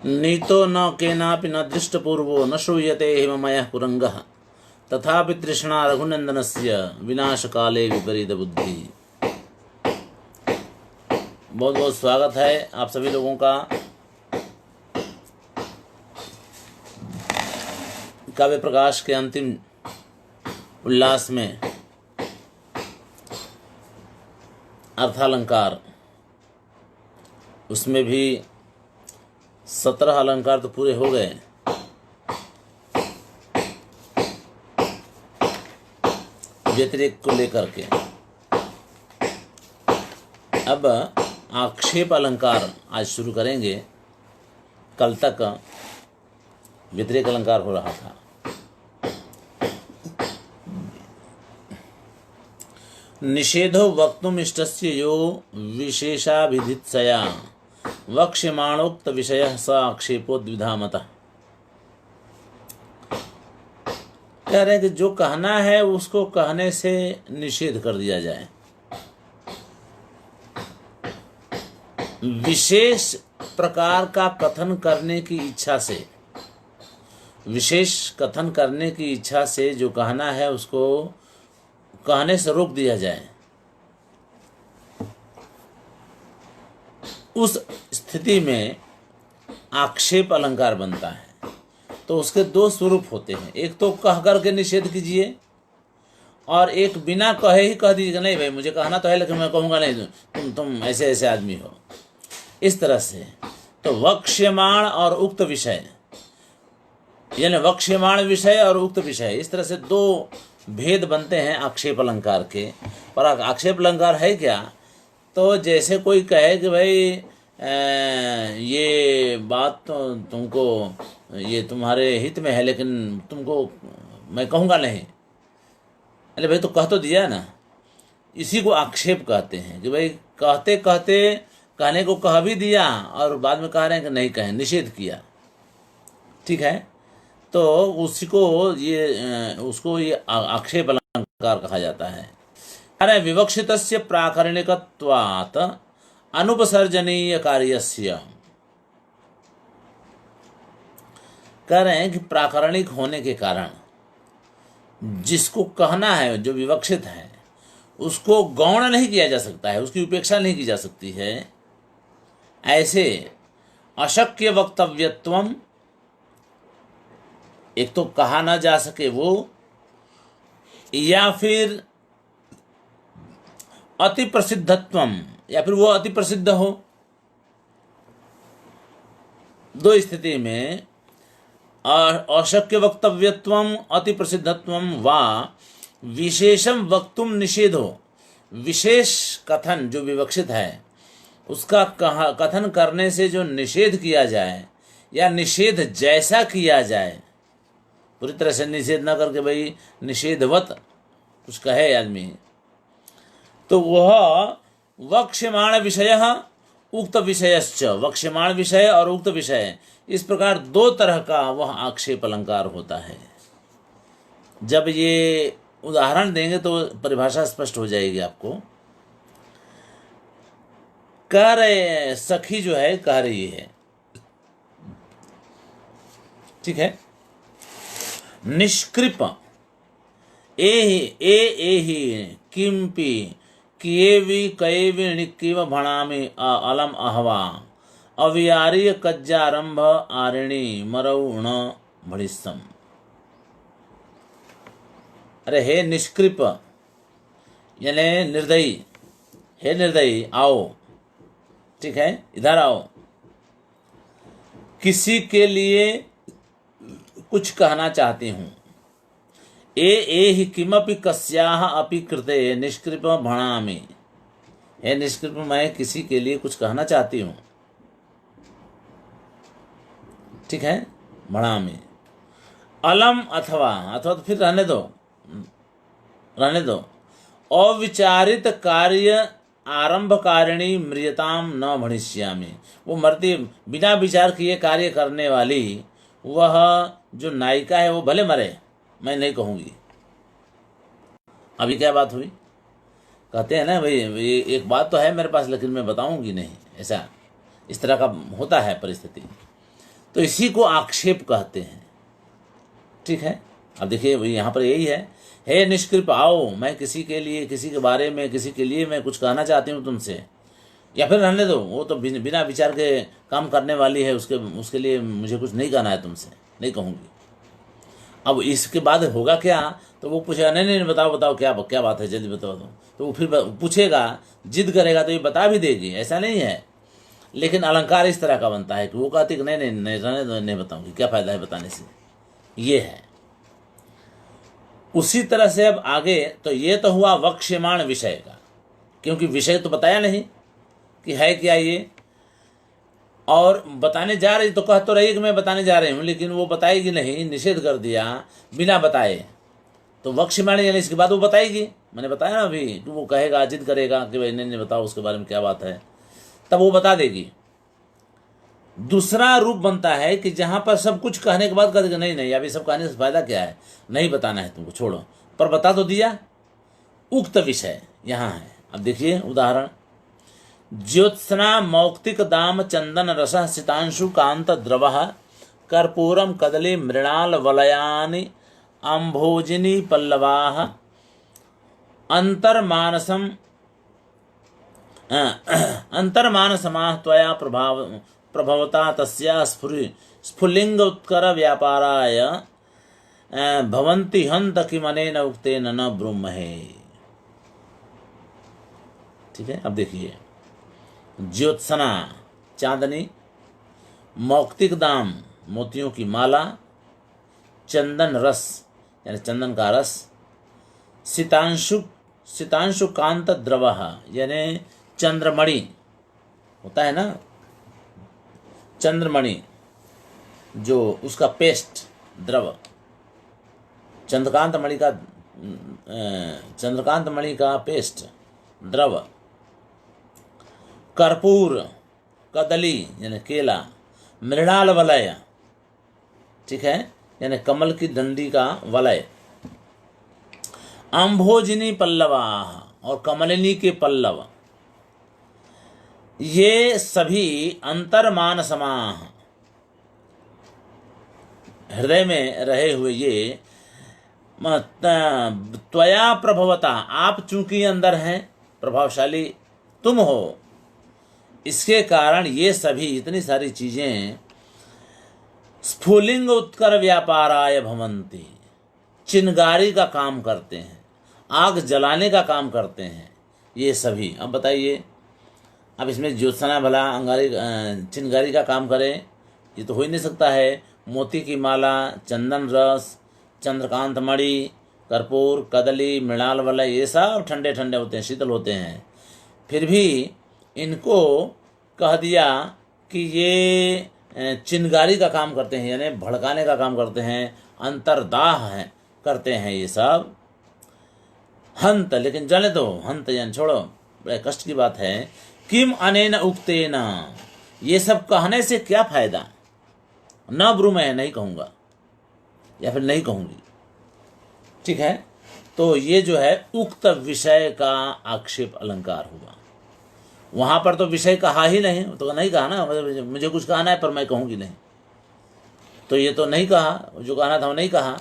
नीतो न केनापि न दृष्टपूर्वो न श्रूयते हिममयः कुरंगः तथापि तृष्णा रघुनंदनस्य विनाशकाले विपरीत बुद्धि। बहुत बहुत स्वागत है आप सभी लोगों का काव्य प्रकाश के अंतिम उल्लास में। अर्थालंकार, उसमें भी 17 अलंकार तो पूरे हो गए। व्यतिरेक को लेकर के अब आक्षेप अलंकार आज शुरू करेंगे। कल तक व्यतिरेक अलंकार हो रहा था। निषेधो वक्तुम इष्टस्य यो विशेषाभिधित्सया वक्ष्यमाणोक्त विषयः स आक्षेपो द्विधा मतः। कह रहे हैं कि जो कहना है उसको कहने से निषेध कर दिया जाए। विशेष प्रकार का कथन करने की इच्छा से, विशेष कथन करने की इच्छा से जो कहना है उसको कहने से रोक दिया जाए। उस स्थिति में आक्षेप अलंकार बनता है। तो उसके दो स्वरूप होते हैं, एक तो कह करके निषेध कीजिए और एक बिना कहे ही कह दीजिएगा, नहीं भाई मुझे कहना तो है लेकिन मैं कहूँगा नहीं, तुम ऐसे ऐसे आदमी हो, इस तरह से। तो वक्ष्यमाण और उक्त विषय, यानी वक्ष्यमाण विषय और उक्त विषय, इस तरह से दो भेद बनते हैं आक्षेप अलंकार के। पर आक्षेप अलंकार है क्या? तो जैसे कोई कहे कि भाई ये बात तो तुमको, ये तुम्हारे हित में है लेकिन तुमको मैं कहूँगा नहीं। अरे भाई तो कह तो दिया ना। इसी को आक्षेप कहते हैं कि भाई कहते कहते कहने को कह भी दिया और बाद में कह रहे हैं कि नहीं कहें, निषेध किया। ठीक है, तो उसी को उसको ये आक्षेप अलंकार कहा जाता है। अरे विवक्षितस्य प्राकरणिकत्वात् अनुपसर्जनीय कार्यस्य। कह रहे हैं कि प्राकरणिक होने के कारण जिसको कहना है, जो विवक्षित है, उसको गौण नहीं किया जा सकता है, उसकी उपेक्षा नहीं की जा सकती है। ऐसे अशक्य वक्तव्यत्वम, एक तो कहा ना जा सके वो, या फिर अति प्रसिद्धत्वम, या फिर वो अति प्रसिद्ध हो। दो स्थिति में अशक्य वक्तव्यत्वम अति प्रसिद्धत्वम वा विशेषम वक्तुम निषेधो, विशेष कथन जो विवक्षित है उसका कथन करने से जो निषेध किया जाए या निषेध जैसा किया जाए, पूरी तरह से निषेध न करके भाई निषेधवत कुछ कहे आदमी, तो वह वक्ष्यमाण विषय उक्त विषयश्च, वक्ष्यमाण विषय और उक्त विषय, इस प्रकार दो तरह का वह आक्षेप अलंकार होता है। जब ये उदाहरण देंगे तो परिभाषा स्पष्ट हो जाएगी आपको। कह रहे सखी जो है कह रही है, ठीक है, निष्कृप एहि किंपि किएवि कएवि निक्कीव भणामि अलम अहवा अवियार्य कज्जारंभ आरिणी मरौ न भड़िस्सम। अरे हे निष्कृप, यानी निर्दयी, हे निर्दयी आओ, ठीक है, इधर आओ। किसी के लिए कुछ कहना चाहती हूँ। एहि किमपि कस्याः अपि कृते निष्कृप भणामि, हे निष्कृप मैं किसी के लिए कुछ कहना चाहती हूँ, ठीक है, भणामि। अलम अथवा तो फिर रहने दो। अविचारित कार्य आरंभकारिणी म्रियताम न भणिष्यामि, वो मरती बिना विचार किए कार्य करने वाली वह जो नायिका है वो भले मरे, मैं नहीं कहूँगी। अभी क्या बात हुई? कहते हैं ना भाई ये एक बात तो है मेरे पास लेकिन मैं बताऊंगी नहीं, ऐसा इस तरह का होता है परिस्थिति। तो इसी को आक्षेप कहते हैं। ठीक है, अब देखिए यहाँ पर यही है, हे निष्कृप आओ, मैं किसी के लिए, किसी के बारे में, किसी के लिए मैं कुछ कहना चाहती हूँ तुमसे, या फिर रहने दो, वो तो बिना विचार के काम करने वाली है, उसके लिए मुझे कुछ नहीं कहना है तुमसे, नहीं कहूँगी। अब इसके बाद होगा क्या, तो वो पूछेगा नहीं नहीं बताओ बताओ क्या क्या बात है, जल्दी बताओ तो वो फिर पूछेगा, जिद करेगा तो ये बता भी देगी, ऐसा नहीं है। लेकिन अलंकार इस तरह का बनता है कि वो कहती कि नहीं नहीं नहीं रहने दो, नहीं बताऊँगी, क्या फ़ायदा है बताने से, ये है। उसी तरह से अब आगे, तो ये तो हुआ वक्ष्यमाण विषय का, क्योंकि विषय तो बताया नहीं कि है क्या ये, और बताने जा रही तो कह तो रही कि मैं बताने जा रही हूँ, लेकिन वो बताएगी नहीं, निषेध कर दिया बिना बताए, तो वक्ष्यमाण यानी इसके बाद वो बताएगी। मैंने बताया ना अभी कि वो कहेगा, जिद करेगा कि भाई नहीं बताओ उसके बारे में क्या बात है, तब वो बता देगी। दूसरा रूप बनता है कि जहाँ पर सब कुछ कहने के बाद कह देगा नहीं नहीं अभी सब कहने से फायदा क्या है, नहीं बताना है तुमको, छोड़ो, पर बता तो दिया। उक्त विषय यहाँ है। अब देखिए उदाहरण, ज्योत्सना मौक्तिक दाम चंदन रस सितांशु कांत द्रव कर्पूरम कदली मृणाल वलयानि अम्भोजिनी पल्लवाः अंतर्मानसम अंतर्मानसमाः त्वया प्रभवता तस्या स्फुलिंग उत्कर व्यापाराय भवन्ति हन्त किमनेन उक्तेन न ब्रूमहे। ठीक है, अब देखिए, ज्योत्सना चांदनी, मौक्तिक दाम मोतियों की माला, चंदन रस यानी चंदन का रस, सितांशु कांत द्रव यानी चंद्रमणि होता है ना, चंद्रमणि जो उसका पेस्ट द्रव, चंद्रकांत मणि का पेस्ट द्रव, कर्पूर कदली यानी केला, मृणाल वलय, ठीक है, यानी कमल की डंडी का वलय, अम्भोजिनी पल्लवा और कमलिनी के पल्लव, ये सभी अंतर्मान समाह हृदय में रहे हुए ये त्वया प्रभवता, आप चूंकि अंदर हैं, प्रभावशाली तुम हो, इसके कारण ये सभी इतनी सारी चीजें स्फुलिंग उत्कर व्यापाराय भवन्ति, चिनगारी का काम करते हैं, आग जलाने का काम करते हैं ये सभी। अब बताइए, अब इसमें ज्योत्सना भला अंगारी चिनगारी का काम करे, ये तो हो ही नहीं सकता है। मोती की माला, चंदन रस, चंद्रकांत मणि, कर्पूर, कदली, मृणाल वलय, ये सब ठंडे ठंडे होते हैं, शीतल होते हैं, फिर भी इनको कह दिया कि ये चिनगारी का काम करते हैं, यानी भड़काने का काम करते हैं, अंतर्दाह है करते हैं ये सब। हंत, लेकिन जाने दो, हंत यानी छोड़ो, बड़े कष्ट की बात है। किम अनेन उक्तेन, ये सब कहने से क्या फायदा, न ब्रूमहे, नहीं कहूँगा या फिर नहीं कहूँगी। ठीक है, तो ये जो है उक्त विषय का आक्षेप अलंकार हुआ। वहाँ पर तो विषय कहा ही नहीं, तो नहीं कहा ना, मुझे कुछ कहना है पर मैं कहूँगी नहीं, तो ये तो नहीं कहा, जो कहना था वो नहीं कहा,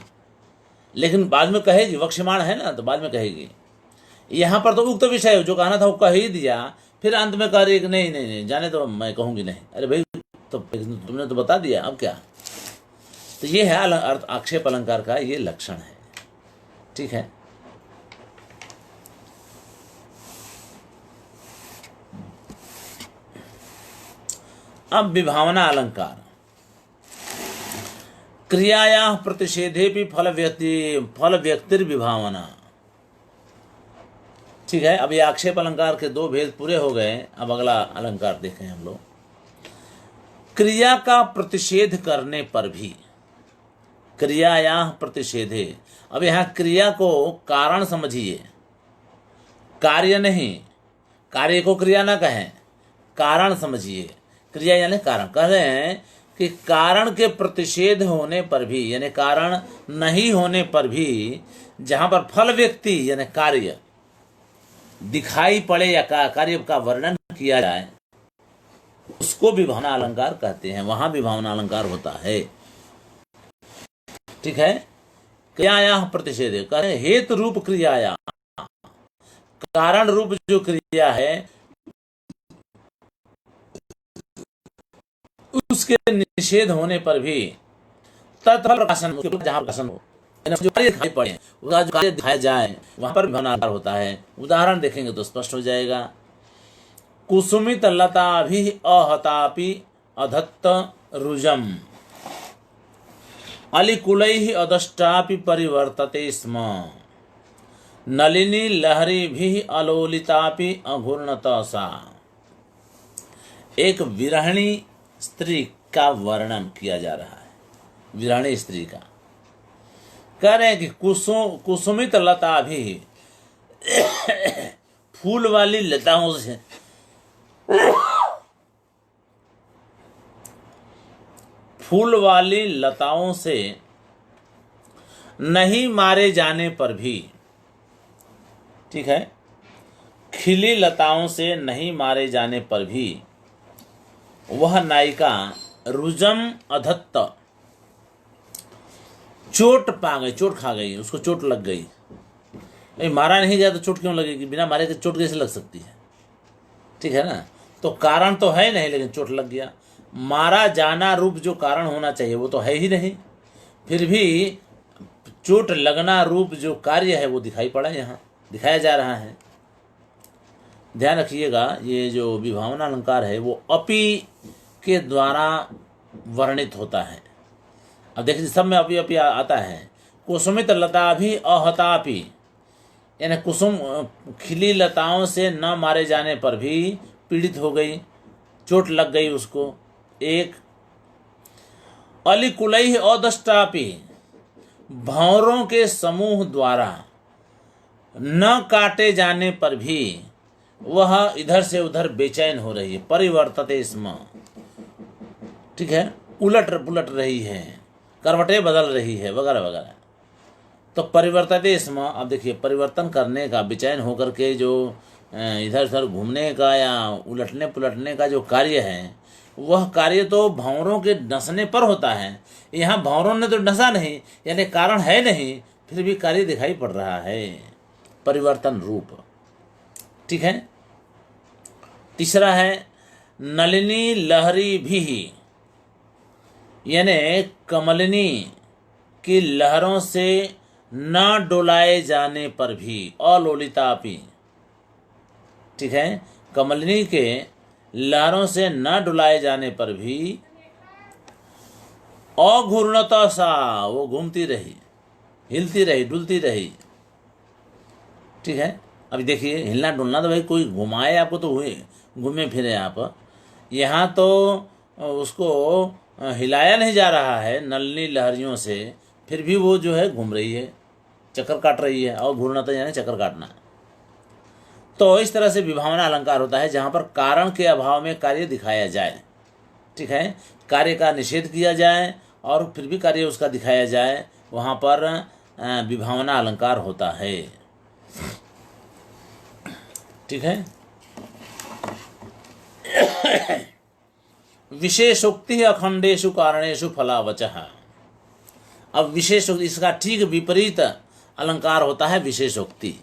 लेकिन बाद में कहेगी, वक्ष्यमाण है ना, तो बाद में कहेगी। यहाँ पर तो उक्त विषय जो कहना था वो कह ही दिया, फिर अंत में कह रही कि नहीं नहीं नहीं जाने तो मैं कहूँगी नहीं। अरे भाई, तो तुमने तो बता दिया, अब क्या। तो ये है आक्षेप अलंकार का ये लक्षण है। ठीक है, अब विभावना अलंकार, क्रियाया प्रतिषेधे भी फल व्यक्तिर्विभावना। ठीक है, अब ये आक्षेप अलंकार के दो भेद पूरे हो गए। अब अगला अलंकार देखें हम लोग। क्रिया का प्रतिषेध करने पर भी, क्रियाया प्रतिषेधे, अब यहाँ क्रिया को कारण समझिए, कार्य नहीं, कार्य को क्रिया ना कहें, कारण समझिए। क्रिया यानी कारण, कह रहे हैं कि कारण के प्रतिषेध होने पर भी, यानी कारण नहीं होने पर भी, जहाँ पर फल व्यक्ति यानी कार्य दिखाई पड़े या कार्य का वर्णन किया जाए, उसको विभावना अलंकार कहते हैं, वहां विभावना अलंकार होता है। ठीक है। क्रियाया प्रतिषेधे, कहे हेतु रूप क्रियाया, कारण रूप जो क्रिया है उसके निषेध होने पर भी तत्फल प्रकाशन, जहां प्रकाशन हो, जो कार्य दिखाई पड़े उसका जो कार्य दिखाया जाए वहां पर विभावना अलंकार होता है। उदाहरण देखेंगे तो स्पष्ट हो जाएगा। कुसुमित लता भी अहतापि अधत्त रुजम अलिकुलैः अदष्टापि परिवर्तते स्म नलिनी लहरी भी अलोलितापि अघूर्णत सा। एक विरहिणी स्त्री का वर्णन किया जा रहा है, विरहिणी स्त्री का। कह रहे हैं कि कुसुमित लता भी, फूल वाली लताओं से, फूल वाली लताओं से नहीं मारे जाने पर भी, ठीक है, खिली लताओं से नहीं मारे जाने पर भी वह नायिका रुजम अधत्त, चोट पा गई, चोट खा गई, उसको चोट लग गई। नहीं मारा नहीं गया तो चोट क्यों लगेगी? बिना मारे के चोट कैसे लग सकती है? ठीक है ना। तो कारण तो है नहीं, लेकिन चोट लग गया। मारा जाना रूप जो कारण होना चाहिए वो तो है ही नहीं, फिर भी चोट लगना रूप जो कार्य है वो दिखाई पड़ा, यहाँ दिखाया जा रहा है। ध्यान रखिएगा, ये जो विभावना अलंकार है वो अपि के द्वारा वर्णित होता है। अब देखिए सब में अपि अपि आता है। कुसुमित लता भी अहतापि, यानी कुसुम खिली लताओं से न मारे जाने पर भी पीड़ित हो गई, चोट लग गई उसको। एक अलिकुलैः अदष्टापि, भंवरों के समूह द्वारा न काटे जाने पर भी वह इधर से उधर बेचैन हो रही है, परिवर्तते स्म, ठीक है, उलट पुलट रही है, करवटें बदल रही है, वगैरह वगैरह। तो परिवर्तते स्म, अब देखिए परिवर्तन करने का, बेचैन होकर के जो इधर उधर घूमने का या उलटने पुलटने का जो कार्य है, वह कार्य तो भंवरों के डसने पर होता है। यहाँ भंवरों ने तो डसा नहीं, यानी कारण है नहीं, फिर भी कार्य दिखाई पड़ रहा है, परिवर्तन रूप। ठीक है। तीसरा है नलिनी लहरी भी, यानी कमलिनी की लहरों से न डोलाए जाने पर भी, अलोलितापि, ठीक है, कमलिनी के लहरों से न डुलाए जाने पर भी अघूर्णता सा, वो घूमती रही, हिलती रही, डुलती रही। ठीक है। अभी देखिए हिलना डुलना तो भाई कोई घुमाए आपको तो हुए, घूमे फिरे आप, यहाँ तो उसको हिलाया नहीं जा रहा है नलनी लहरियों से, फिर भी वो जो है घूम रही है, चक्कर काट रही है। और घूर्णता यानी चक्कर काटना। तो इस तरह से विभावना अलंकार होता है जहाँ पर कारण के अभाव में कार्य दिखाया जाए, ठीक है, कार्य का निषेध किया जाए और फिर भी कार्य उसका दिखाया जाए, वहाँ पर विभावना अलंकार होता है। ठीक है। विशेषोक्ति अखंडेषु कारणेषु फलावचः। अब विशेषोक्ति, इसका ठीक विपरीत अलंकार होता है विशेषोक्ति।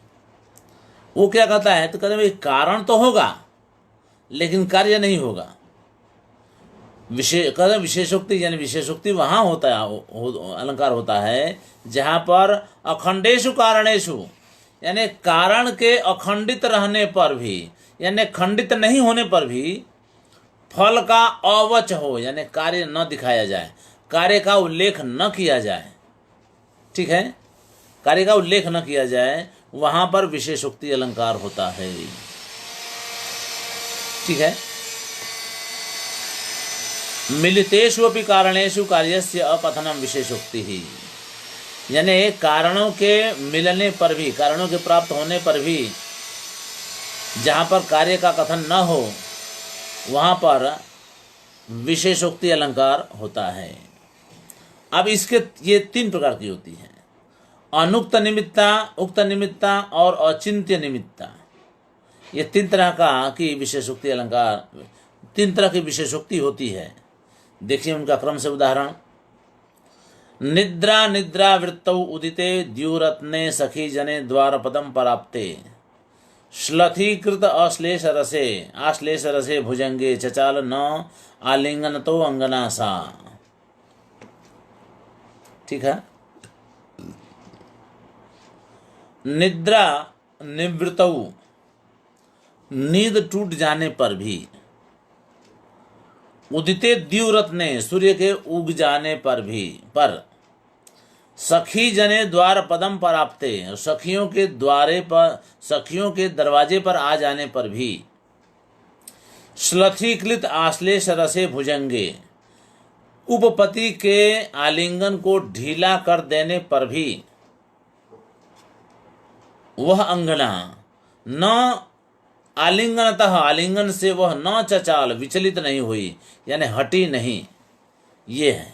वो क्या कहता है? तो कहते भाई कारण तो होगा लेकिन कार्य नहीं होगा। कहते विशेषोक्ति, यानी विशेषोक्ति वहाँ होता है, अलंकार होता है जहाँ पर अखंडेषु कारणेषु, यानी कारण के अखंडित रहने पर भी, यानी खंडित नहीं होने पर भी फल का अवच हो, यानी कार्य न दिखाया जाए, कार्य का उल्लेख न किया जाए। ठीक है, कार्य का उल्लेख न किया जाए, वहां पर विशेषोक्ति अलंकार होता है। ठीक है। मिलितेषु अपि कारणेषु कार्यस्य अपथनम विशेषोक्ति ही, यानी कारणों के मिलने पर भी, कारणों के प्राप्त होने पर भी जहाँ पर कार्य का कथन न हो वहाँ पर विशेषोक्ति अलंकार होता है। अब इसके ये तीन प्रकार की होती हैं, अनुक्त निमित्ता, उक्त निमित्ता और अचिंत्य निमित्ता। ये तीन तरह का की विशेषोक्ति अलंकार तीन तरह की विशेषोक्ति होती है। देखिए उनका क्रम से उदाहरण। निद्रा निद्रा वृत्तौ उदिते द्युरत्ने सखी जने द्वारपदम पराप्ते श्लथीकृत आश्लेष रसे भुजंगे चचाल न आलिंगन तो अंगना सा। ठीक है। निद्रा निवृतौ, नींद टूट जाने पर भी, उदिते द्युरत्ने, सूर्य के उग जाने पर भी, पर सखी जने द्वार पदम पराप्ते, सखियों के द्वारे पर, सखियों के दरवाजे पर आ जाने पर भी, श्लथीकृत आश्लेष रसे भुजंगे, उपपति के आलिंगन को ढीला कर देने पर भी वह अंगना न आलिंगनतः, आलिंगन से वह न चचाल, विचलित नहीं हुई, यानी हटी नहीं। ये है।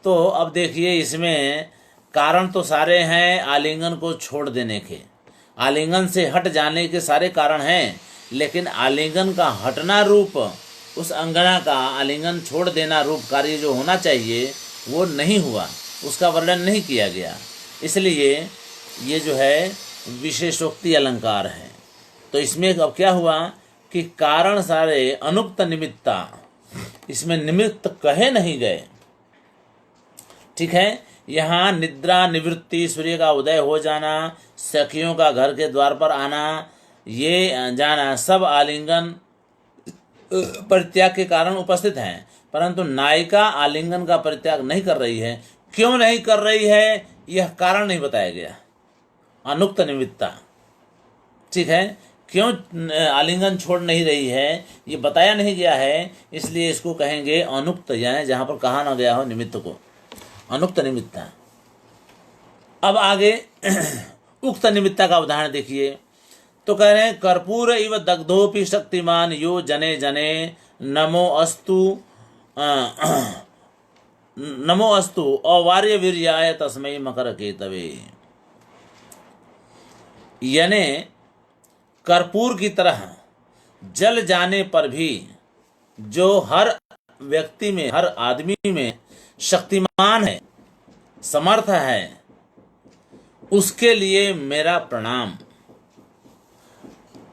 तो अब देखिए इसमें कारण तो सारे हैं आलिंगन को छोड़ देने के, आलिंगन से हट जाने के सारे कारण हैं, लेकिन आलिंगन का हटना रूप, उस अंगना का आलिंगन छोड़ देना रूप कार्य जो होना चाहिए वो नहीं हुआ, उसका वर्णन नहीं किया गया। इसलिए ये जो है विशेषोक्ति अलंकार है। तो इसमें अब क्या हुआ कि कारण सारे अनुक्त निमित्ता, इसमें निमित्त कहे नहीं गए। ठीक है। यहाँ निद्रा निवृत्ति, सूर्य का उदय हो जाना, सखियों का घर के द्वार पर आना, ये जाना, सब आलिंगन परित्याग के कारण उपस्थित हैं, परंतु नायिका आलिंगन का परित्याग नहीं कर रही है। क्यों नहीं कर रही है यह कारण नहीं बताया गया, अनुक्त निमित्ता। ठीक है। क्यों आलिंगन छोड़ नहीं रही है ये बताया नहीं गया है, इसलिए इसको कहेंगे अनुक्त, यानी जहां पर कहा ना गया हो निमित्त को, अनुक्त निमित्ता। अब आगे उक्त निमित्ता का उदाहरण देखिए। तो कह रहे हैं कर्पूर इव दग्धोपि शक्तिमान यो जने जने नमो अस्तु अवार्य वीर्याय तस्मै मकर केतवे। यानी कर्पूर की तरह जल जाने पर भी जो हर व्यक्ति में, हर आदमी में शक्तिमान है, समर्थ है, उसके लिए मेरा प्रणाम।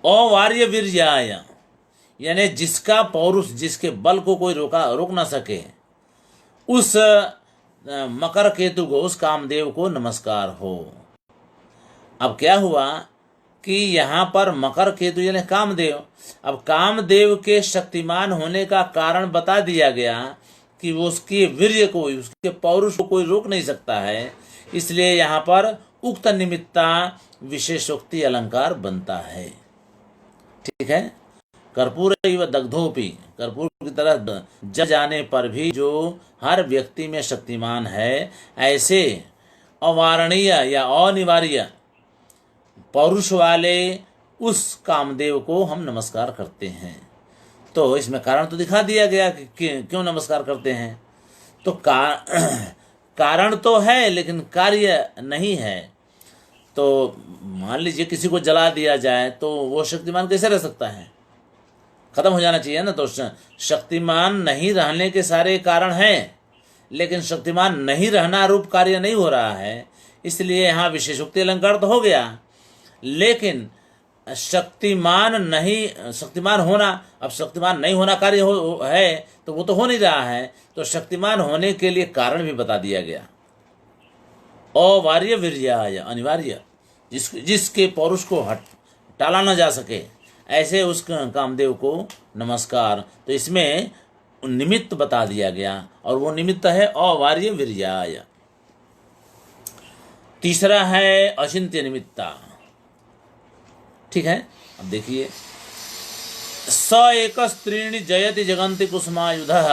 अवार्य वीर्याय, यानी जिसका पौरुष, जिसके बल को कोई रोक ना सके, उस मकर केतु को, उस कामदेव को नमस्कार हो। अब क्या हुआ कि यहाँ पर मकर केतु यानी कामदेव, अब कामदेव के शक्तिमान होने का कारण बता दिया गया कि वो उसके वीर्य को, उसके पौरुष को कोई रोक नहीं सकता है, इसलिए यहाँ पर उक्त निमित्ता विशेषोक्ति अलंकार बनता है। ठीक है। कर्पूर इव दग्धोपि, कर्पूर की तरह जल जाने पर भी जो हर व्यक्ति में शक्तिमान है, ऐसे अवारणीय या अनिवार्य पौरुष वाले उस कामदेव को हम नमस्कार करते हैं। तो इसमें कारण तो दिखा दिया गया कि क्यों नमस्कार करते हैं। तो कारण तो है लेकिन कार्य नहीं है। तो मान लीजिए किसी को जला दिया जाए तो वो शक्तिमान कैसे रह सकता है, खत्म हो जाना चाहिए ना। तो शक्तिमान नहीं रहने के सारे कारण हैं, लेकिन शक्तिमान नहीं रहना रूप कार्य नहीं हो रहा है, इसलिए यहाँ विशेषोक्ति अलंकार तो हो गया, लेकिन शक्तिमान होना, अब शक्तिमान नहीं होना कार्य है तो वो तो हो नहीं रहा है, तो शक्तिमान होने के लिए कारण भी बता दिया गया। अवार्य वीर्याय, अनिवार्य, जिसके पौरुष को टाला न जा सके, ऐसे उस कामदेव को नमस्कार। तो इसमें निमित्त बता दिया गया और वो निमित्त है अवार्य वीर्याय। तीसरा है अचिंत्य निमित्ता। ठीक है। अब देखिए, स एक स्त्रीणि जयति जगन्ति कुसुमायुधः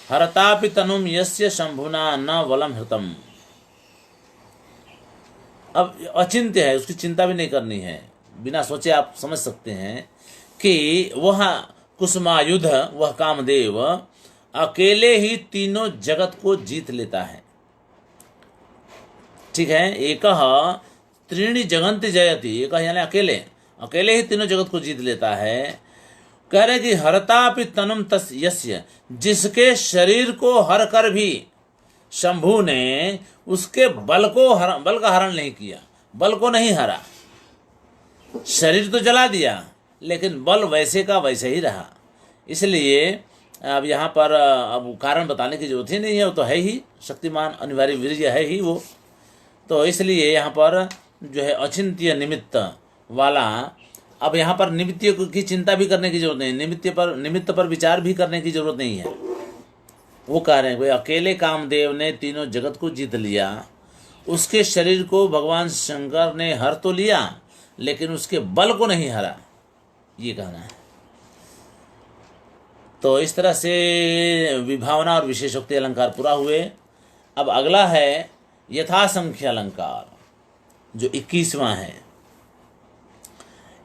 हरतापि तनुम यस्य शंभुना न वलम हृतम। अब अचिंत्य है, उसकी चिंता भी नहीं करनी है, बिना सोचे आप समझ सकते हैं कि वह कुसुमायुध, वह कामदेव अकेले ही तीनों जगत को जीत लेता है। ठीक है। एकः त्रीणि जगन्ति जयति, एक यानी अकेले ही तीनों जगत को जीत लेता है। कह रहे कि हरतापि तनुम तस् यस्य, जिसके शरीर को हर कर भी शंभु ने उसके बल का हरण नहीं किया, बल को नहीं हरा। शरीर तो जला दिया लेकिन बल वैसे का वैसे ही रहा। इसलिए अब यहाँ पर अब कारण बताने की जरूरत ही नहीं है, वो तो है ही शक्तिमान, अनिवार्य वीर्य है ही वो। तो इसलिए यहाँ पर जो है अचिंत्य निमित्त वाला, अब यहाँ पर निमित्त की चिंता भी करने की जरूरत नहीं, निमित्त पर विचार भी करने की जरूरत नहीं है। वो कह रहे हैं कोई अकेले कामदेव ने तीनों जगत को जीत लिया, उसके शरीर को भगवान शंकर ने हर तो लिया लेकिन उसके बल को नहीं हरा, ये कहना है। तो इस तरह से विभावना और विशेषोक्ति अलंकार पूरा हुए। अब अगला है यथासंख्य अलंकार, जो 21वां है।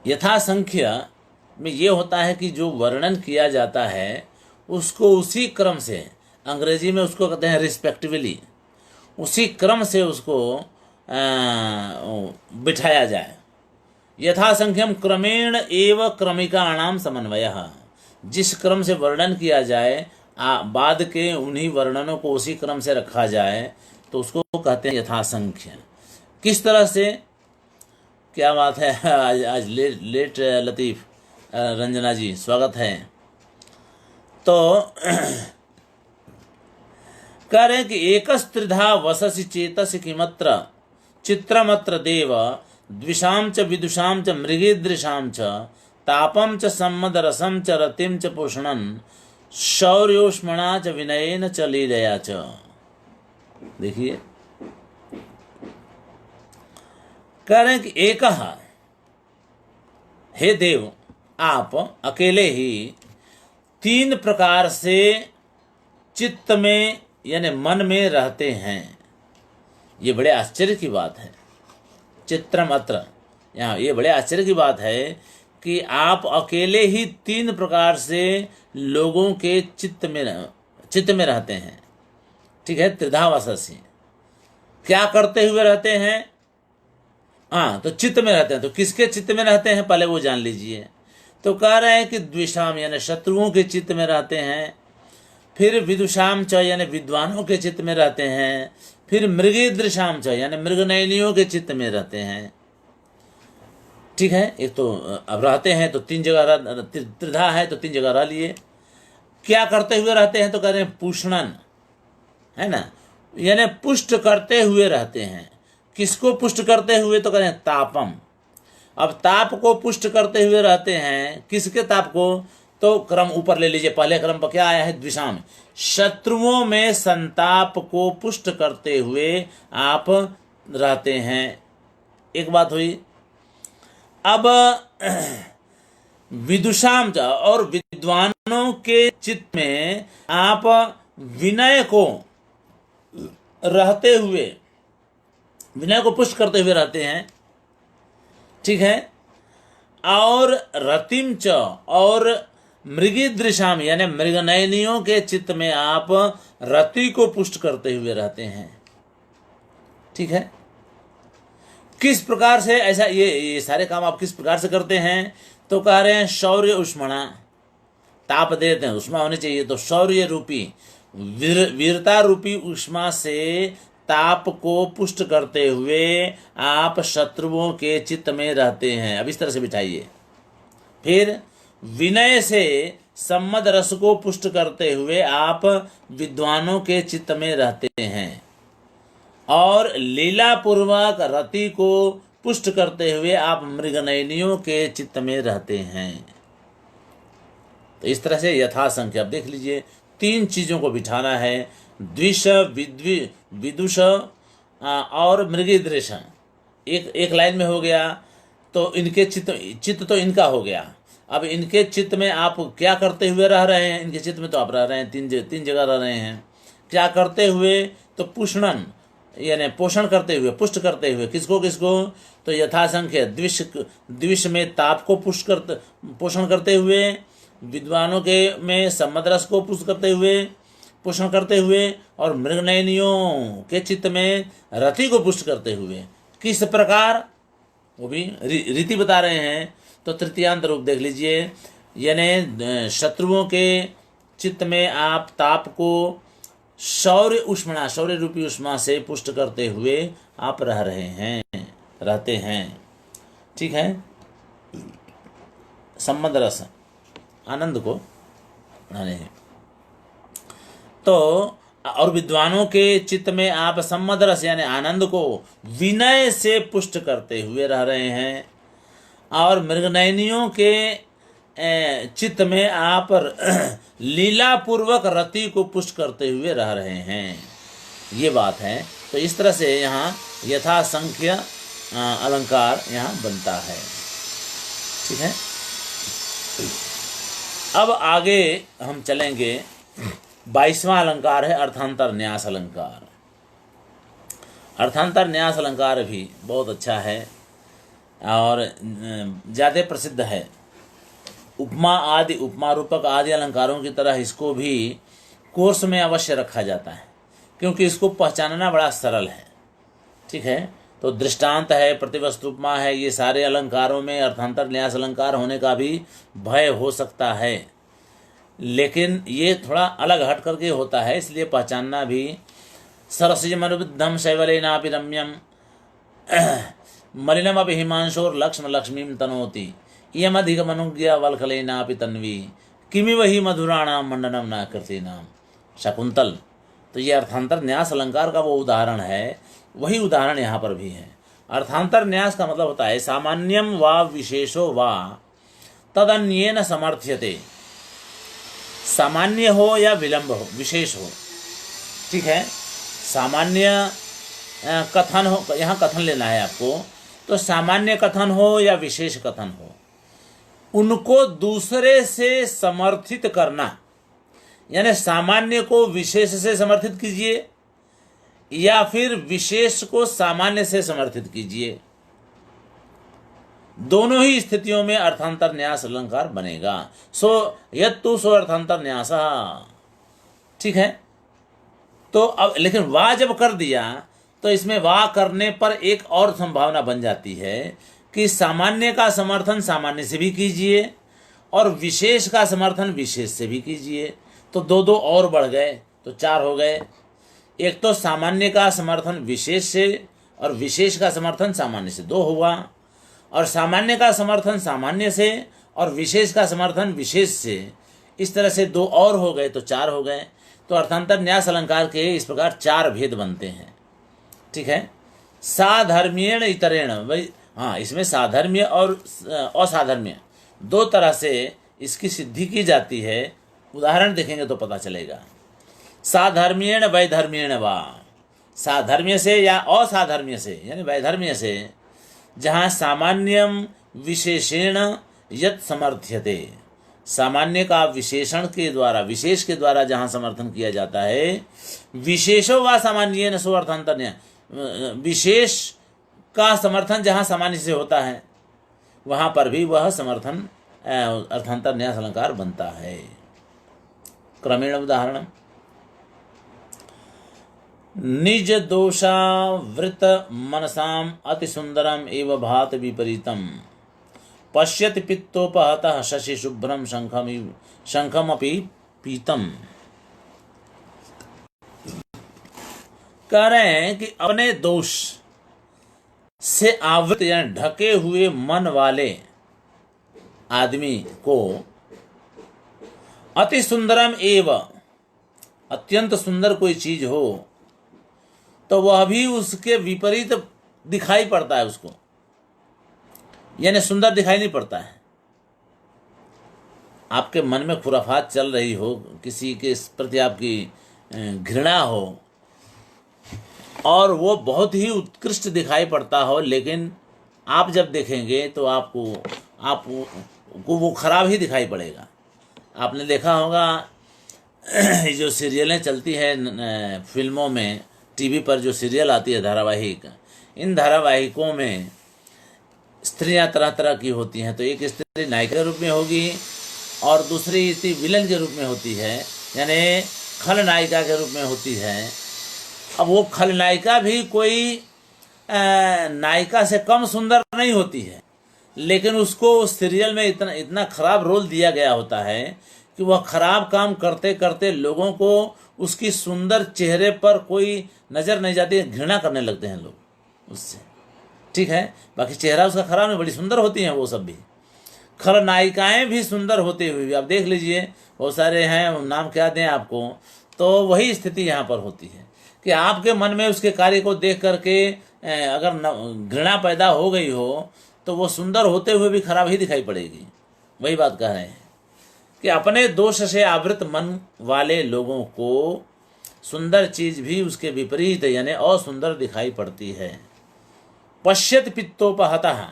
यथासंख्य में ये होता है कि जो वर्णन किया जाता है उसको उसी क्रम से, अंग्रेजी में उसको कहते हैं रिस्पेक्टिवली, उसी क्रम से उसको बिठाया जाए। यथासंख्यम क्रमेण एव क्रमिकाणाम समन्वयः, जिस क्रम से वर्णन किया जाए बाद के उन्हीं वर्णनों को उसी क्रम से रखा जाए तो उसको कहते हैं यथासंख्य। किस तरह से, क्या बात है, आज लेट लतीफ़ रंजना जी, स्वागत है। तो कह रहे हैं कि एकस्त्रिधा वससि चेतसि किमत्र चित्रमत्र देव द्विषां च विदुषां च मृगीदृशां च तापं च सम्मदरसं च रतिं च पोषणं शौर्योष्मणा च विनयेन च लीलया च। देखिए, कह रहे हैं कि एकः, हे देव आप अकेले ही तीन प्रकार से चित्त में यानी मन में रहते हैं। ये बड़े आश्चर्य की बात है। चित्रम अत्र, यहाँ ये बड़े आश्चर्य की बात है कि आप अकेले ही तीन प्रकार से लोगों के चित्त में रहते हैं। ठीक है, त्रिधावससी, क्या करते हुए रहते हैं? हाँ, तो चित्त में रहते हैं। तो किसके चित्त में रहते हैं पहले वो जान लीजिए। तो कह रहे हैं कि द्विषाम यानी शत्रुओं के चित्त में रहते हैं, फिर विदुषाम च यानी विद्वानों के चित्त में रहते हैं, फिर मृगीदृशाम च यानी मृगनयनियों के चित्त में रहते हैं। ठीक है, एक तो अब रहते हैं तो तीन जगह, त्रिधा है तो तीन जगह रह लिए। क्या करते हुए रहते हैं? तो कह रहे हैं पूषणन, है ना, यानी पुष्ट करते हुए रहते हैं। किसको पुष्ट करते हुए? तो कह रहे हैं तापम। अब ताप को पुष्ट करते हुए रहते हैं, किसके ताप को? तो क्रम ऊपर ले लीजिए, पहले क्रम पर क्या आया है? द्विषाम, शत्रुओं में संताप को पुष्ट करते हुए आप रहते हैं। एक बात हुई। अब विदुषाम और विद्वानों के चित्त में आप विनय को रहते हुए, विनय को पुष्ट करते हुए रहते हैं। ठीक है, और रतिम च और मृगीदृशाम यानी मृगनयनियों के चित्त में आप रति को पुष्ट करते हुए रहते हैं। ठीक है, किस प्रकार से ऐसा ये सारे काम आप किस प्रकार से करते हैं? तो कह रहे हैं शौर्य उष्मणा, ताप देते हैं, उष्मा होनी चाहिए, तो शौर्य रूपी वीरता रूपी उष्मा से ताप को पुष्ट करते हुए आप शत्रुओं के चित्त में रहते हैं। अब इस तरह से बिठाइए। फिर विनय से सम्मद रस को पुष्ट करते हुए आप विद्वानों के चित्त में रहते हैं, और लीला पूर्वक रति को पुष्ट करते हुए आप मृगनयनियों के चित्त में रहते हैं। तो इस तरह से यथासंख्य आप देख लीजिए, तीन चीजों को बिठाना है। द्विष, विदुष और मृगीदृश एक लाइन में हो गया। तो इनके चित्त तो इनका हो गया। अब इनके चित्त में आप क्या करते हुए रह रहे हैं? इनके चित्त में तो आप रह रहे हैं, तीन जगह रह रहे हैं। क्या करते हुए? तो पुष्णन यानी पोषण करते हुए, पुष्ट करते हुए। किसको किसको? तो यथासंख्य द्विष में ताप को पोषण करते हुए, विद्वानों के में सम्मदरस को पुष्ट करते हुए, पोषण करते हुए, और मृगनयनियों के चित्त में रति को पुष्ट करते हुए। किस प्रकार? वो भी रीति बता रहे हैं। तो तृतीयांत रूप देख लीजिए। यानी शत्रुओं के चित्त में आप ताप को शौर्य उष्णा, शौर्य रूपी उष्मा से पुष्ट करते हुए आप रहते हैं। ठीक है। सम्मद रस, आनंद को नहीं तो, और विद्वानों के चित्त में आप सम्मद रस यानी आनंद को विनय से पुष्ट करते हुए रह रहे हैं, और मृगनयनियों के चित्त में आप लीला पूर्वक रति को पुष्ट करते हुए रह रहे हैं। ये बात है। तो इस तरह से यहाँ यथा संख्य अलंकार यहाँ बनता है। ठीक है। अब आगे हम चलेंगे। 22वां अलंकार है अर्थांतर न्यास अलंकार। अर्थांतर न्यास अलंकार भी बहुत अच्छा है और ज़्यादा प्रसिद्ध है। उपमा आदि, उपमा रूपक आदि अलंकारों की तरह इसको भी कोर्स में अवश्य रखा जाता है, क्योंकि इसको पहचानना बड़ा सरल है। ठीक है। तो दृष्टांत है, प्रतिवस्तु उपमा है, ये सारे अलंकारों में अर्थांतर न्यास अलंकार होने का भी भय हो सकता है, लेकिन ये थोड़ा अलग हट करके होता है, इसलिए पहचानना भी। सरसिजमनुविद्धम शैवलेनापि रम्यम मलिनमपि हिमांशोर लक्ष्म लक्ष्मीं तनोति इयमधिगमनुज्ञा वल्कलेनापि तन्वी किमिव हि मधुराणाम मंडनम नाकृतीनाम शकुंतल। तो ये अर्थांतर न्यास अलंकार का वो उदाहरण है, वही उदाहरण यहाँ पर भी है। अर्थांतर न्यास का मतलब होता है सामान्यम वा विशेषो वा तदन्येन समर्थ्यते। सामान्य हो या विलंब हो, विशेष हो। ठीक है। सामान्य कथन हो, यहाँ कथन लेना है आपको, तो सामान्य कथन हो या विशेष कथन हो, उनको दूसरे से समर्थित करना, यानी सामान्य को विशेष से समर्थित कीजिए या फिर विशेष को सामान्य से समर्थित कीजिए, दोनों ही स्थितियों में अर्थांतर न्यास अलंकार बनेगा। सो यत्तु सो अर्थांतर न्यास। ठीक है। तो अब लेकिन वाह जब कर दिया तो इसमें वाह करने पर एक और संभावना बन जाती है कि सामान्य का समर्थन सामान्य से भी कीजिए और विशेष का समर्थन विशेष से भी कीजिए, तो दो दो और बढ़ गए, तो 4 हो गए। एक तो सामान्य का समर्थन विशेष से और विशेष का समर्थन सामान्य से 2 हुआ, और सामान्य का समर्थन सामान्य से और विशेष का समर्थन विशेष से, इस तरह से 2 और हो गए, तो 4 हो गए। तो अर्थांतर न्यास अलंकार के इस प्रकार 4 भेद बनते हैं। ठीक है। साधर्म्येण इतरेण, भाई हाँ, इसमें साधर्म्य और असाधर्म्य 2 तरह से इसकी सिद्धि की जाती है। उदाहरण देखेंगे तो पता चलेगा। साधर्म्येण वैधर्म्येण वा, साधर्म्य से या असाधर्म्य से यानी वैधर्म्य से, जहाँ सामान्यम विशेषेण यत् समर्थ्यते, सामान्य का विशेषण के द्वारा, विशेष के द्वारा जहाँ समर्थन किया जाता है, विशेषो वा सामान्येन सो अर्थांतर न्यास, विशेष का समर्थन जहाँ सामान्य से होता है वहाँ पर भी वह समर्थन अर्थांतर न्यास अलंकार बनता है। क्रमेण उदाहरण। निज दोषावृत मनसाम अति सुंदरम एव भात विपरीतम पश्यति पित्तोपहतः शशि शुभ्रम शंखमपि पीतम। कह रहे हैं कि अपने दोष से आवृत यानी ढके हुए मन वाले आदमी को अति सुंदरम एव, अत्यंत सुंदर कोई चीज हो तो वह भी उसके विपरीत दिखाई पड़ता है उसको, यानी सुंदर दिखाई नहीं पड़ता है। आपके मन में खुराफात चल रही हो, किसी के प्रति आपकी घृणा हो और वो बहुत ही उत्कृष्ट दिखाई पड़ता हो, लेकिन आप जब देखेंगे तो आपको वो खराब ही दिखाई पड़ेगा। आपने देखा होगा जो सीरियलें चलती है फिल्मों में, टीवी पर जो सीरियल आती है धारावाहिक, इन धारावाहिकों में स्त्रियां तरह तरह की होती हैं। तो एक स्त्री नायिका के रूप में होगी और दूसरी स्त्री विलन के रूप में होती है, यानी खलनायिका के रूप में होती है। अब वो खलनायिका भी कोई नायिका से कम सुंदर नहीं होती है, लेकिन उसको उस सीरियल में इतना इतना खराब रोल दिया गया होता है कि वह खराब काम करते करते लोगों को उसकी सुंदर चेहरे पर कोई नज़र नहीं जाती, घृणा करने लगते हैं लोग उससे। ठीक है, बाकी चेहरा उसका खराब नहीं, बड़ी सुंदर होती हैं वो सब भी, खलनायिकाएं भी सुंदर होते हुए भी आप देख लीजिए, बहुत सारे हैं, नाम क्या दें आपको। तो वही स्थिति यहाँ पर होती है कि आपके मन में उसके कार्य को देख करके अगर घृणा पैदा हो गई हो तो वो सुंदर होते हुए भी खराब ही दिखाई पड़ेगी। वही बात कह रहे हैं कि अपने दोष से आवृत मन वाले लोगों को सुंदर चीज भी उसके विपरीत यानी असुंदर दिखाई पड़ती है। पश्यत पित्तोपहतः,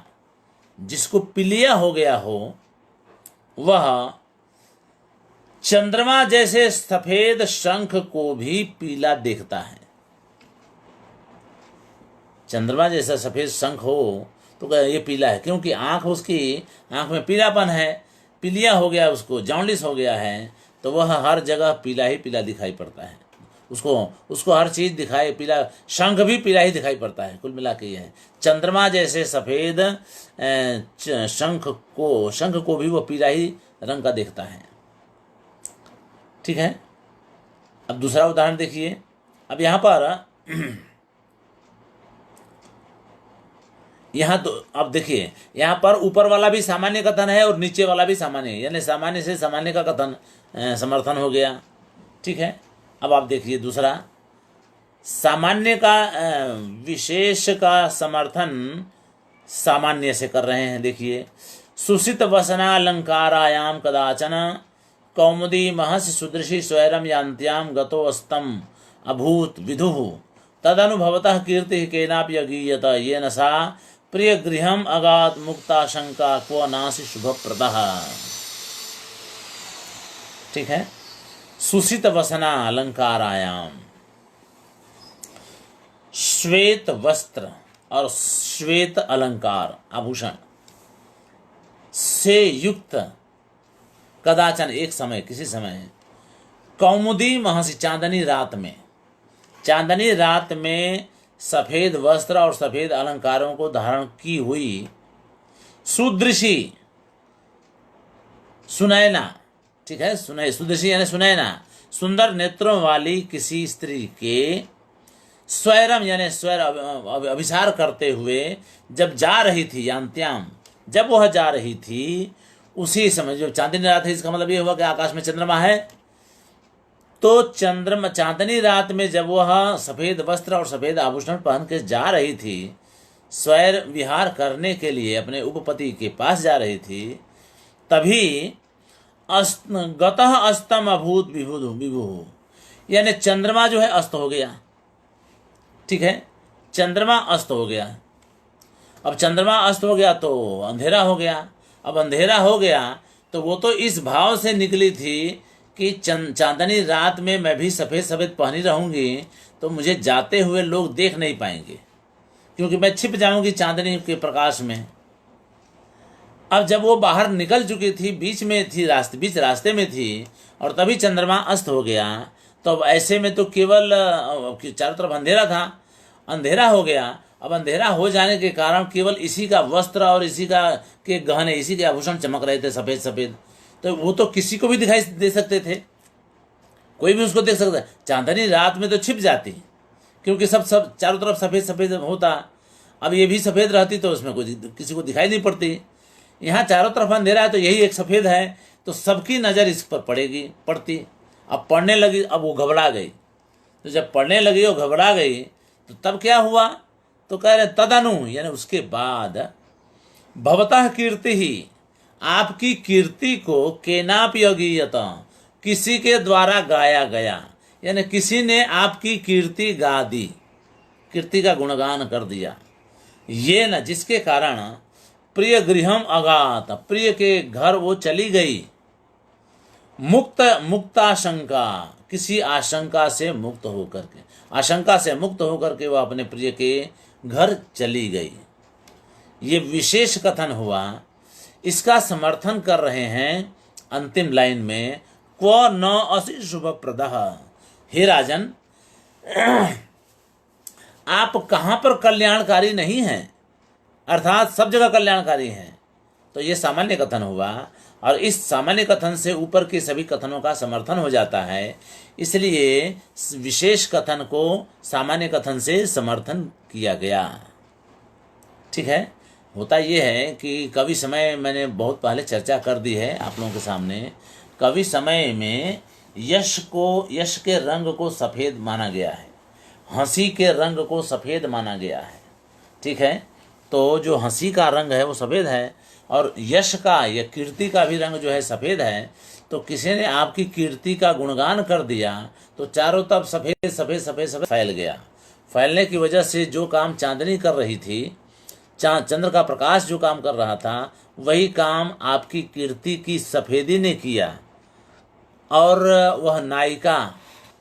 जिसको पीलिया हो गया हो वह चंद्रमा जैसे सफेद शंख को भी पीला देखता है। चंद्रमा जैसा सफेद शंख हो तो ये पीला है, क्योंकि आंख उसकी आंख में पीलापन है, पीलिया हो गया, उसको जॉन्डिस हो गया है, तो वह हर जगह पीला ही पीला दिखाई पड़ता है। उसको हर चीज दिखाई पीला, शंख भी पीला ही दिखाई पड़ता है। कुल मिला के ये है, चंद्रमा जैसे सफेद शंख को भी वह पीला ही रंग का देखता है। ठीक है, अब दूसरा उदाहरण देखिए। अब यहाँ पर यहाँ तो अब देखिए, यहाँ पर ऊपर वाला भी सामान्य कथन है और नीचे वाला भी सामान्य है, यानी सामान्य से सामान्य का कथन समर्थन हो गया। ठीक है, अब आप देखिए दूसरा, सामान्य का विशेष का समर्थन सामान्य से कर रहे हैं। देखिए, सुसित वसना अलंकारायाम कदाचन कौमुदी महर्षि सुदृशी स्वैरम यान्त्याम गतोस्तम अभूत विदुः तदनुभवतः कीर्ति केनापि अगीयत ये न सा प्रिय गृहम अगात मुक्ताशंका क्व नासि शुभप्रदः। ठीक है, सुसित वसना अलंकारायाम, श्वेत वस्त्र और श्वेत अलंकार आभूषण से युक्त कदाचन एक समय, किसी समय, कौमुदी महर्षि, चांदनी रात में, चांदनी रात में सफेद वस्त्र और सफेद अलंकारों को धारण की हुई सुदृशी, सुनैना, ठीक है, सुदृशी यानी सुनैना, सुंदर नेत्रों वाली किसी स्त्री के स्वैरम यानी स्वैर अभिसार करते हुए जब जा रही थी, यान्त्याम, जब वह जा रही थी, उसी समय, जो चांदनी रात है, इसका मतलब ये हुआ कि आकाश में चंद्रमा है, तो चंद्रमा चांदनी रात में जब वह सफेद वस्त्र और सफेद आभूषण पहन के जा रही थी, स्वैर विहार करने के लिए अपने उपपति के पास जा रही थी, तभी गतः अस्तम अभूत विभु, यानी चंद्रमा जो है अस्त हो गया। ठीक है, चंद्रमा अस्त हो गया। अब चंद्रमा अस्त हो गया तो अंधेरा हो गया। अब अंधेरा हो गया तो वो तो इस भाव से निकली थी कि चांदनी रात में मैं भी सफ़ेद सफ़ेद पहनी रहूँगी तो मुझे जाते हुए लोग देख नहीं पाएंगे, क्योंकि मैं छिप जाऊंगी चांदनी के प्रकाश में। अब जब वो बाहर निकल चुकी थी, बीच में थी, बीच रास्ते में थी, और तभी चंद्रमा अस्त हो गया, तो अब ऐसे में तो केवल चारों तरफ अंधेरा था, अंधेरा हो गया। अब अंधेरा हो जाने के कारण केवल इसी का वस्त्र और इसी का के गहने, इसी के आभूषण चमक रहे थे सफ़ेद सफ़ेद, तो वो तो किसी को भी दिखाई दे सकते थे, कोई भी उसको देख सकता है। चांदनी रात में तो छिप जाती, क्योंकि सब चारों तरफ सफ़ेद सफ़ेद होता। अब ये भी सफ़ेद रहती तो उसमें कोई किसी को दिखाई नहीं पड़ती। यहाँ चारों तरफ अंधेरा है तो यही एक सफ़ेद है, तो सबकी नज़र इस पर पड़ती। अब पढ़ने लगी, अब वो घबरा गई। तो जब पढ़ने लगी वो घबरा गई, तो तब क्या हुआ, तो कह रहे तदनु, यानी उसके बाद, भवतः कीर्ति ही, आपकी कीर्ति को केनापि अगीयत, किसी के द्वारा गाया गया, यानी किसी ने आपकी कीर्ति गा दी, कीर्ति का गुणगान कर दिया। ये न, जिसके कारण प्रिय गृहम अगात, प्रिय के घर वो चली गई, मुक्ताशंका, किसी आशंका से मुक्त होकर के, आशंका से मुक्त होकर के वह अपने प्रिय के घर चली गई। ये विशेष कथन हुआ। इसका समर्थन कर रहे हैं अंतिम लाइन में, क्व न असि शुभप्रदः, हे राजन, आप कहाँ पर कल्याणकारी नहीं हैं, अर्थात सब जगह कल्याणकारी हैं, तो ये सामान्य कथन हुआ, और इस सामान्य कथन से ऊपर के सभी कथनों का समर्थन हो जाता है, इसलिए विशेष कथन को सामान्य कथन से समर्थन किया गया। ठीक है। होता ये है कि कवि समय, मैंने बहुत पहले चर्चा कर दी है आप लोगों के सामने, कवि समय में यश के रंग को सफ़ेद माना गया है, हंसी के रंग को सफ़ेद माना गया है। ठीक है। तो जो हंसी का रंग है वो सफ़ेद है, और यश का या कीर्ति का भी रंग जो है सफ़ेद है। तो किसी ने आपकी कीर्ति का गुणगान कर दिया तो चारों तरफ सफ़ेद सफ़ेद सफ़ेद सफ़ेद फैल गया। फैलने की वजह से जो काम चांदनी कर रही थी, चंद्र का प्रकाश जो काम कर रहा था, वही काम आपकी कीर्ति की सफ़ेदी ने किया, और वह नायिका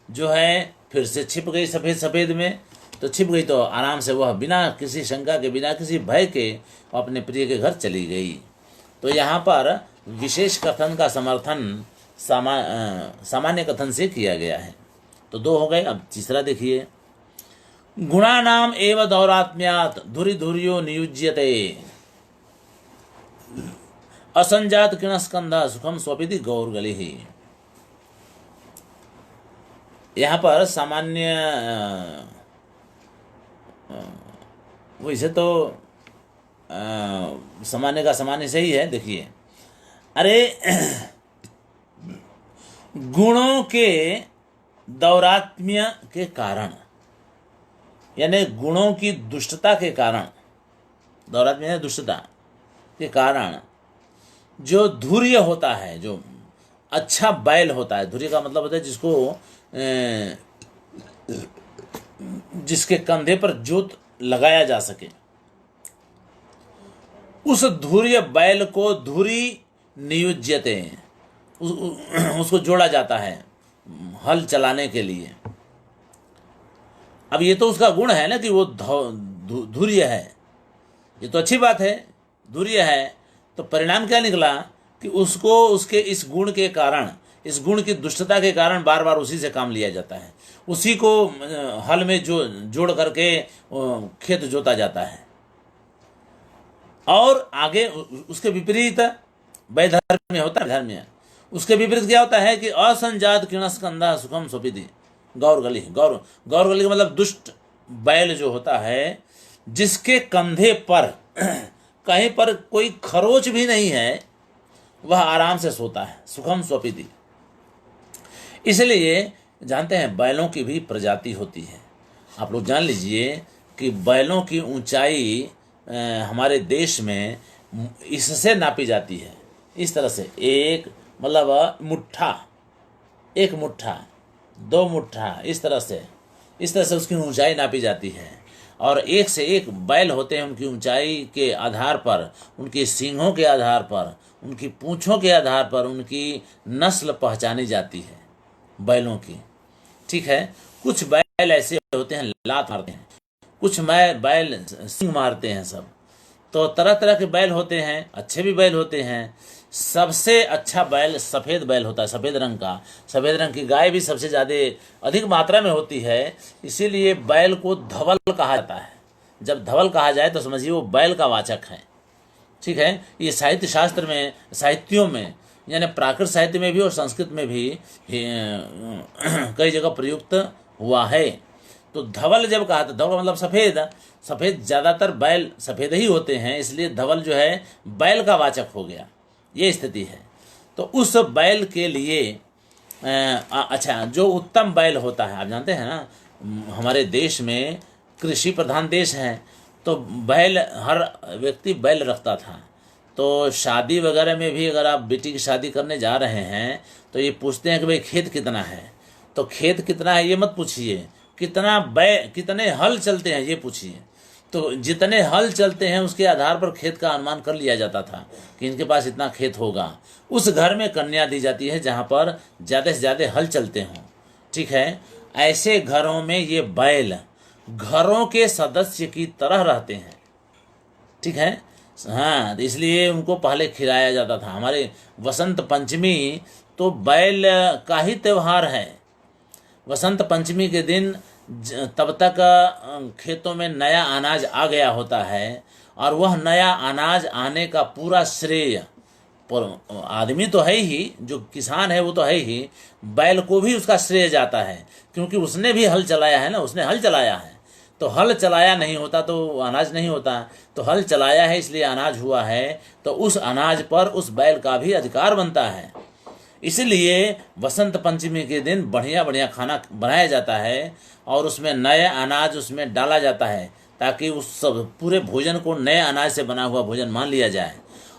जो है फिर से छिप गई सफ़ेद सफ़ेद में। तो छिप गई तो आराम से वह बिना किसी शंका के, बिना किसी भय के अपने प्रिय के घर चली गई। तो यहाँ पर विशेष कथन का समर्थन सामान्य कथन से किया गया है। तो दो हो गए। अब तीसरा देखिए, गुणानाम एव दौरात्म्यात् धुरि धुर्यो नियुज्यते असंजात किरणस्कंधा सुखम स्वपिति गौरगलिः। यहाँ पर सामान्य, वैसे तो सामान्य का सामान्य सही है। देखिए, अरे गुणों के दौरात्म्य के कारण, यानी गुणों की दुष्टता के कारण, दौरात्म्य यानी दुष्टता के कारण जो धुर्य होता है, जो अच्छा बैल होता है, धुर्य का मतलब होता है जिसको जिसके कंधे पर जोत लगाया जा सके, उस धुर्य बैल को धुरी नियुज्यते, उसको जोड़ा जाता है हल चलाने के लिए। अब ये तो उसका गुण है ना कि वो धुर्य है, ये तो अच्छी बात है, धुर्य है। तो परिणाम क्या निकला कि उसको उसके इस गुण के कारण, इस गुण की दुष्टता के कारण बार बार उसी से काम लिया जाता है, उसी को हल में जो जोड़ करके खेत जोता जाता है। और आगे उसके विपरीत वैधर्म्य होता है, धर्म्य, उसके विपरीत क्या होता है कि असंजात किरणस्कंधा सुखम स्वपिति गौरगली। गौरगली का मतलब दुष्ट बैल जो होता है, जिसके कंधे पर कहीं पर कोई खरोच भी नहीं है, वह आराम से सोता है, सुखम स्वपिति। इसलिए जानते हैं बैलों की भी प्रजाति होती है। आप लोग जान लीजिए कि बैलों की ऊंचाई हमारे देश में इससे नापी जाती है, इस तरह से, एक मतलब मुट्ठा, एक मुट्ठा, दो मुट्ठा, इस तरह से उसकी ऊंचाई नापी जाती है। और एक से एक बैल होते हैं, उनकी ऊंचाई के आधार पर, उनके सींगों के आधार पर, उनकी पूँछों के आधार पर उनकी नस्ल पहचानी जाती है बैलों की। ठीक है। कुछ बैल ऐसे होते हैं लात मारते हैं, कुछ बैल सींग मारते हैं, सब तो तरह तरह के बैल होते हैं, अच्छे भी बैल होते हैं। सबसे अच्छा बैल सफ़ेद बैल होता है, सफ़ेद रंग का। सफ़ेद रंग की गाय भी सबसे ज़्यादा अधिक मात्रा में होती है, इसीलिए बैल को धवल कहा जाता है। जब धवल कहा जाए तो समझिए वो बैल का वाचक है। ठीक है। ये साहित्य शास्त्र में, साहित्यों में, यानी प्राकृत साहित्य में भी और संस्कृत में भी कई जगह प्रयुक्त हुआ है। तो धवल जब कहा था, धवल मतलब सफ़ेद, सफ़ेद ज़्यादातर बैल सफ़ेद ही होते हैं, इसलिए धवल जो है बैल का वाचक हो गया, ये स्थिति है। तो उस बैल के लिए अच्छा, जो उत्तम बैल होता है, आप जानते हैं ना हमारे देश में कृषि प्रधान देश है, तो बैल, हर व्यक्ति बैल रखता था। तो शादी वगैरह में भी अगर आप बेटी की शादी करने जा रहे हैं तो ये पूछते हैं कि भाई खेत कितना है। तो खेत कितना है ये मत पूछिए, कितने हल चलते हैं ये पूछिए। तो जितने हल चलते हैं उसके आधार पर खेत का अनुमान कर लिया जाता था कि इनके पास इतना खेत होगा। उस घर में कन्या दी जाती है जहाँ पर ज़्यादा से ज़्यादा हल चलते हों। ठीक है। ऐसे घरों में ये बैल घरों के सदस्य की तरह रहते हैं। ठीक है। हाँ, इसलिए उनको पहले खिलाया जाता था। हमारे वसंत पंचमी तो बैल का ही त्यौहार है। वसंत पंचमी के दिन तब तक खेतों में नया अनाज आ गया होता है और वह नया अनाज आने का पूरा श्रेय पर आदमी तो है ही, जो किसान है वो तो है ही, बैल को भी उसका श्रेय जाता है, क्योंकि उसने भी हल चलाया है ना, उसने हल चलाया है। तो हल चलाया नहीं होता तो अनाज नहीं होता, तो हल चलाया है इसलिए अनाज हुआ है, तो उस अनाज पर उस बैल का भी अधिकार बनता है। इसलिए वसंत पंचमी के दिन बढ़िया बढ़िया खाना बनाया जाता है और उसमें नए अनाज उसमें डाला जाता है, ताकि उस सब पूरे भोजन को नए अनाज से बना हुआ भोजन मान लिया जाए,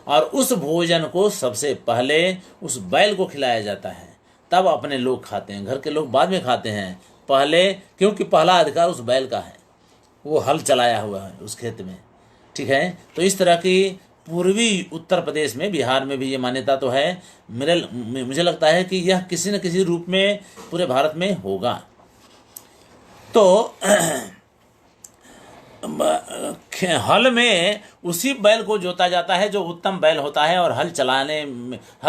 और उस भोजन को सबसे पहले उस बैल को खिलाया जाता है, तब अपने लोग खाते हैं, घर के लोग बाद में खाते हैं, पहले, क्योंकि पहला अधिकार उस बैल का है, वो हल चलाया हुआ है उस खेत में। ठीक है, तो इस तरह की पूर्वी उत्तर प्रदेश में, बिहार में भी ये मान्यता तो है। मुझे लगता है कि यह किसी न किसी रूप में पूरे भारत में होगा। तो हल में उसी बैल को जोता जाता है जो उत्तम बैल होता है और हल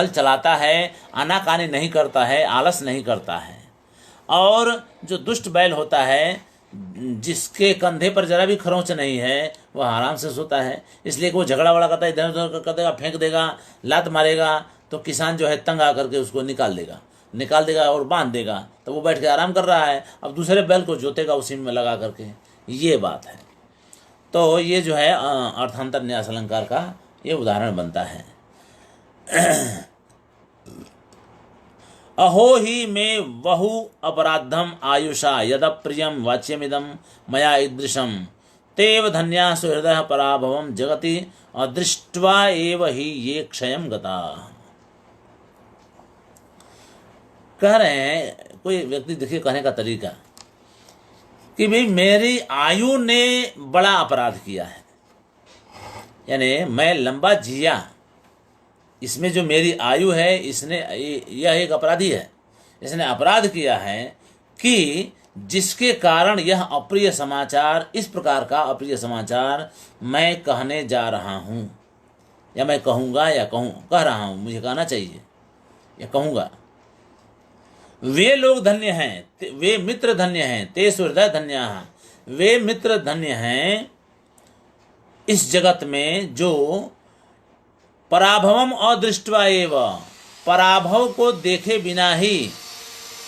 चलाता है, आनाकानी नहीं करता है, आलस नहीं करता है। और जो दुष्ट बैल होता है, जिसके कंधे पर जरा भी खरोंच नहीं है, वह आराम से सोता है। इसलिए कि वो झगड़ा वड़ा करता है, इधर उधर कर देगा, फेंक देगा, लात मारेगा, तो किसान जो है तंग आकर के उसको निकाल देगा और बांध देगा, तो वो बैठ के आराम कर रहा है, अब दूसरे बैल को जोतेगा उसी में लगा करके। ये बात है। तो ये जो है अर्थांतर न्यास अलंकार का ये उदाहरण बनता है। अहो ही में बहु अपराधम आयुषा यदप्रियम वाच्यमिदम मया ईदृशम तेव धन्या सुहृदय पराभवम जगति अदृष्ट्वा एव ही ये क्षयम गता। कह रहे हैं कोई व्यक्ति, देखिए कहने का तरीका कि भाई मेरी आयु ने बड़ा अपराध किया है, यानी मैं लंबा जिया, इसमें जो मेरी आयु है, इसने, यह एक अपराधी है, इसने अपराध किया है कि जिसके कारण यह अप्रिय समाचार, इस प्रकार का अप्रिय समाचार मैं कहने जा रहा हूँ, या मैं कहूँगा, या कह रहा हूँ, मुझे कहना चाहिए, या कहूँगा। वे लोग धन्य हैं, वे मित्र धन्य हैं, ते सुहृदय धन्य, वे मित्र धन्य हैं इस जगत में जो पराभवम अदृष्ट्वा एव, पराभव को देखे बिना ही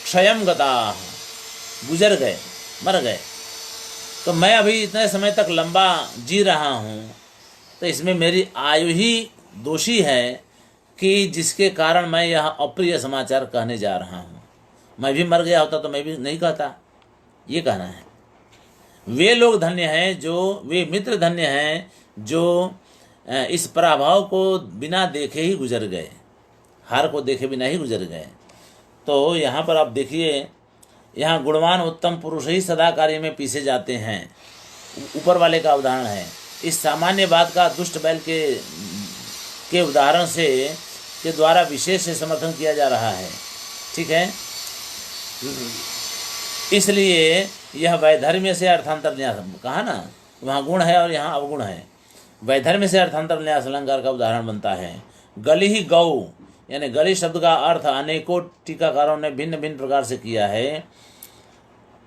क्षयम गता, गुजर गए, मर गए। तो मैं अभी इतने समय तक लंबा जी रहा हूँ, तो इसमें मेरी आयु ही दोषी है कि जिसके कारण मैं यह अप्रिय समाचार कहने जा रहा हूँ। मैं भी मर गया होता तो मैं भी नहीं कहता, ये कहना है। वे लोग धन्य हैं जो, वे मित्र धन्य हैं जो इस पराभव को बिना देखे ही गुजर गए, हार को देखे बिना ही गुजर गए। तो यहाँ पर आप देखिए, यहाँ गुणवान उत्तम पुरुष ही सदा कार्य में पीसे जाते हैं, ऊपर वाले का उदाहरण है। इस सामान्य बात का दुष्ट बैल के उदाहरण से के द्वारा विशेष से समर्थन किया जा रहा है। ठीक है, इसलिए यह वैधर्म्य से अर्थांतर न्यास, कहा ना, वहाँ गुण है और यहाँ अवगुण है। वैधर्म्य से अर्थांतर न्यास अलंकार का उदाहरण बनता है। गली ही गौ, यानी गली शब्द का अर्थ अनेकों टीकाकारों ने भिन्न भिन्न प्रकार से किया है।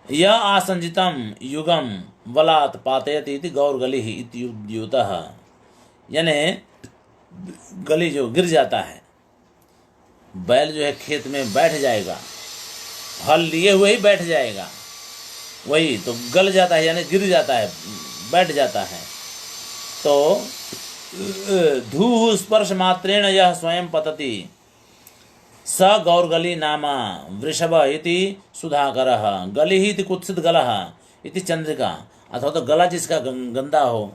यह आसंजितम युगम बलात् पातयति इति गौर गली ही इत्युद्युतः, यानी गली जो गिर जाता है, बैल जो है खेत में बैठ जाएगा, हल लिए हुए ही बैठ जाएगा, वही तो गल जाता है, यानी गिर जाता है, बैठ जाता है। तो धूः स्पर्श मात्रेण यह स्वयं पतति स गौरगली नामा वृषभ इति सुधाकरः, गली ही इति कुत्सित गलः इति चंद्रिका, अथवा तो गला जिसका गंदा हो,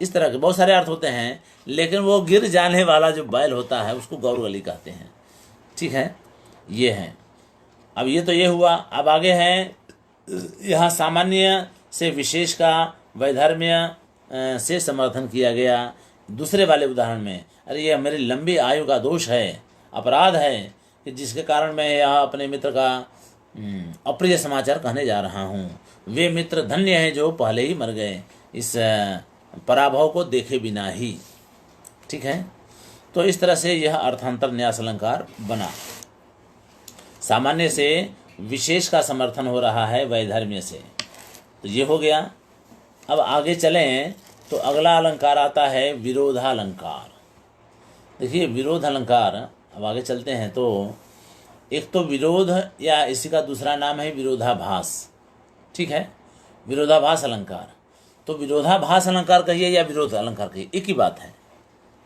इस तरह के बहुत सारे अर्थ होते हैं, लेकिन वो गिर जाने वाला जो बैल होता है उसको गौरगली कहते हैं। ठीक है, ये है। अब ये तो ये हुआ। अब आगे है, यहाँ सामान्य से विशेष का वैधर्म्य से समर्थन किया गया दूसरे वाले उदाहरण में। अरे ये मेरी लंबी आयु का दोष है, अपराध है कि जिसके कारण मैं यह अपने मित्र का अप्रिय समाचार कहने जा रहा हूँ। वे मित्र धन्य हैं जो पहले ही मर गए इस पराभव को देखे बिना ही। ठीक है, तो इस तरह से यह अर्थांतर न्यास अलंकार बना। सामान्य से विशेष का समर्थन हो रहा है वैधर्म्य से, तो ये हो गया। अब आगे चलें तो अगला अलंकार आता है विरोधालंकार। देखिए विरोध अलंकार, अब आगे चलते हैं तो एक तो विरोध या इसी का दूसरा नाम है विरोधाभास। ठीक है, विरोधाभास अलंकार। तो विरोधाभास अलंकार कहिए या विरोध अलंकार कहिए, एक ही बात है,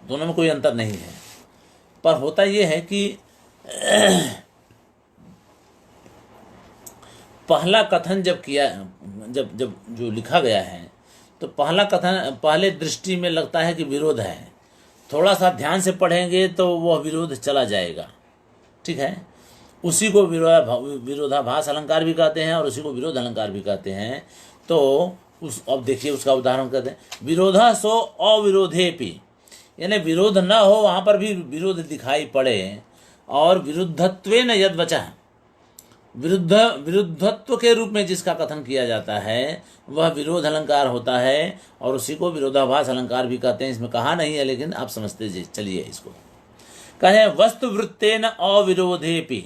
दोनों में कोई अंतर नहीं है। पर होता यह है कि पहला कथन जब किया, जब जब जो लिखा गया है, तो पहला कथन पहले दृष्टि में लगता है कि विरोध है, थोड़ा सा ध्यान से पढ़ेंगे तो वह विरोध चला जाएगा। ठीक है, उसी को विरोधाभास अलंकार भी कहते हैं और उसी को विरोध अलंकार भी कहते हैं। तो अब देखिए उसका उदाहरण कहते हैं, विरोधा सो अविरोधेपि, यानी विरोध न हो वहाँ पर भी विरोध दिखाई पड़े, और विरुद्धत्वेन यद वचः, विरुद्धत्व के रूप में जिसका कथन किया जाता है वह विरोध अलंकार होता है, और उसी को विरोधाभास अलंकार भी कहते हैं। इसमें कहा नहीं है लेकिन आप समझते चलिए इसको। कहें वस्तु वृत्तेन अविरोधेपि,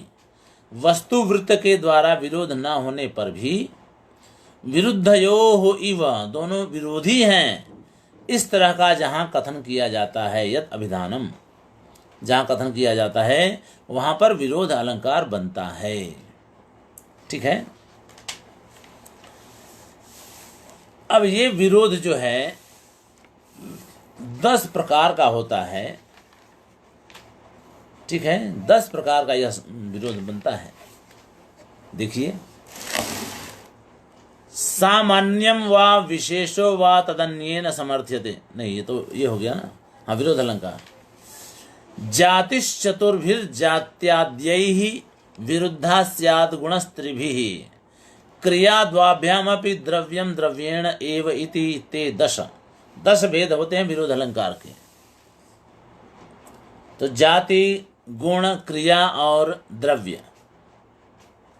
वस्तु वृत्त के द्वारा विरोध न होने पर भी विरुद्धयोः इव, दोनों विरोधी हैं, इस तरह का जहाँ कथन किया जाता है, यत अभिधानम, जहाँ कथन किया जाता है वहाँ पर विरोध अलंकार बनता है। ठीक है, अब ये विरोध जो है 10 प्रकार का होता है। ठीक है, 10 प्रकार का यह विरोध बनता है। देखिए, सामान्यम वा विशेषो वा तदन्येन समर्थ्यते, नहीं ये तो ये हो गया ना, हाँ विरोध अलंकार। जातिश्चतुर्भिर्जात्याद्यैः विरुद्धा स्यात् गुणस्त्रिभिः, क्रियाद्वाभ्यामपि द्रव्यम द्रव्येण एव इति ते 10 भेद होते हैं विरोध अलंकार के। तो जाति, गुण, क्रिया और द्रव्य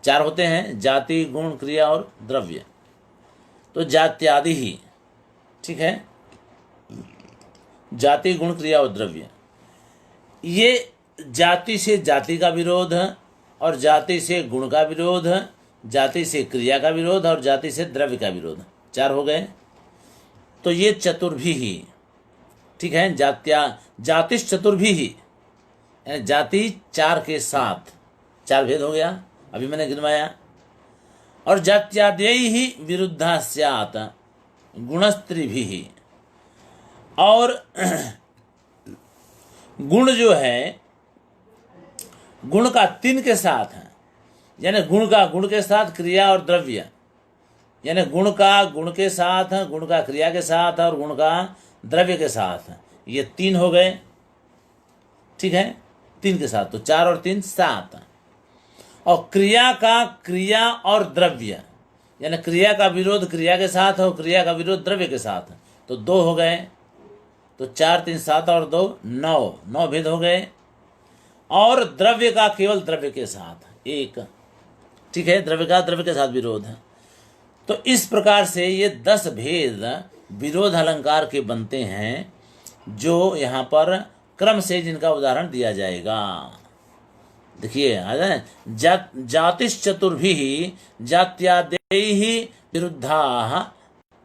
4 होते हैं, जाति, गुण, क्रिया और द्रव्य। तो जात्यादि ही, ठीक है, जाति, गुण, क्रिया और द्रव्य, ये जाति से जाति का विरोध, और जाति से गुण का विरोध, जाति से क्रिया का विरोध, और जाति से द्रव्य का विरोध, 4 हो गए। तो ये चतुर्भी ही, ठीक है, जातिश चतुर्भी ही, जाति 4 के साथ 4 भेद हो गया, अभी मैंने गिनवाया। और जात्याद्यै ही विरुद्धा स्यात् गुणस्त्रिभिः, और गुण जो है गुण का 3 के साथ है, यानी गुण का गुण के साथ क्रिया और द्रव्य, यानी गुण का गुण के साथ, गुण का क्रिया के साथ और गुण का द्रव्य के साथ, ये 3 हो गए। ठीक है, 3 के साथ, तो 4 और 3 7। और क्रिया का क्रिया और द्रव्य, यानी क्रिया का विरोध क्रिया के साथ और क्रिया का विरोध द्रव्य के साथ, तो 2 हो गए। तो 4 3 7 और 2 9 भेद हो गए। और द्रव्य का केवल द्रव्य के साथ 1, ठीक है, द्रव्य का द्रव्य के साथ विरोध है। तो इस प्रकार से ये 10 भेद विरोध अलंकार के बनते हैं, जो यहाँ पर क्रम से जिनका उदाहरण दिया जाएगा। देखिए जातिश्चतुर्भिः जात्यादैः विरुद्धाः,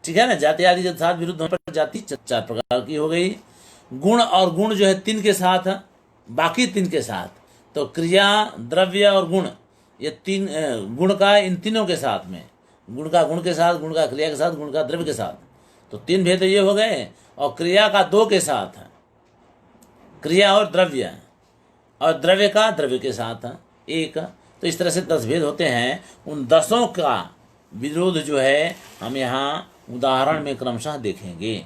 ठीक है ना, जाति आदि के साथ विरुद्ध होने पर जाति 4 प्रकार की हो गई। गुण और गुण जो है 3 के साथ, बाकी 3 के साथ, तो क्रिया, द्रव्य और गुण, ये 3 गुण का इन तीनों के साथ में, गुण का गुण के साथ, गुण का क्रिया के साथ, गुण का द्रव्य के साथ, तो 3 भेद ये हो गए। और क्रिया का 2 के साथ, क्रिया और द्रव्य, और द्रव्य का द्रव्य के साथ 1। तो इस तरह से 10 भेद होते हैं। उन 10 का विरोध जो है हम यहाँ उदाहरण में क्रमशः देखेंगे।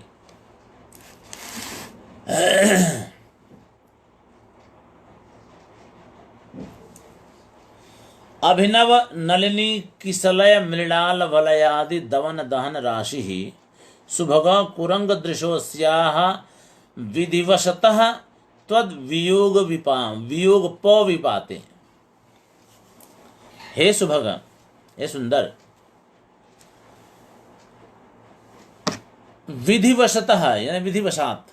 अभिनव नलिनी किसलय मृणाल वलयादि दवन दहन राशि सुभग कुरंग दृशोस्याः विधिवशतः त्वद वियोग विपाते। हे सुभग, हे सुंदर, विधिवशतः यानी विधिवशात,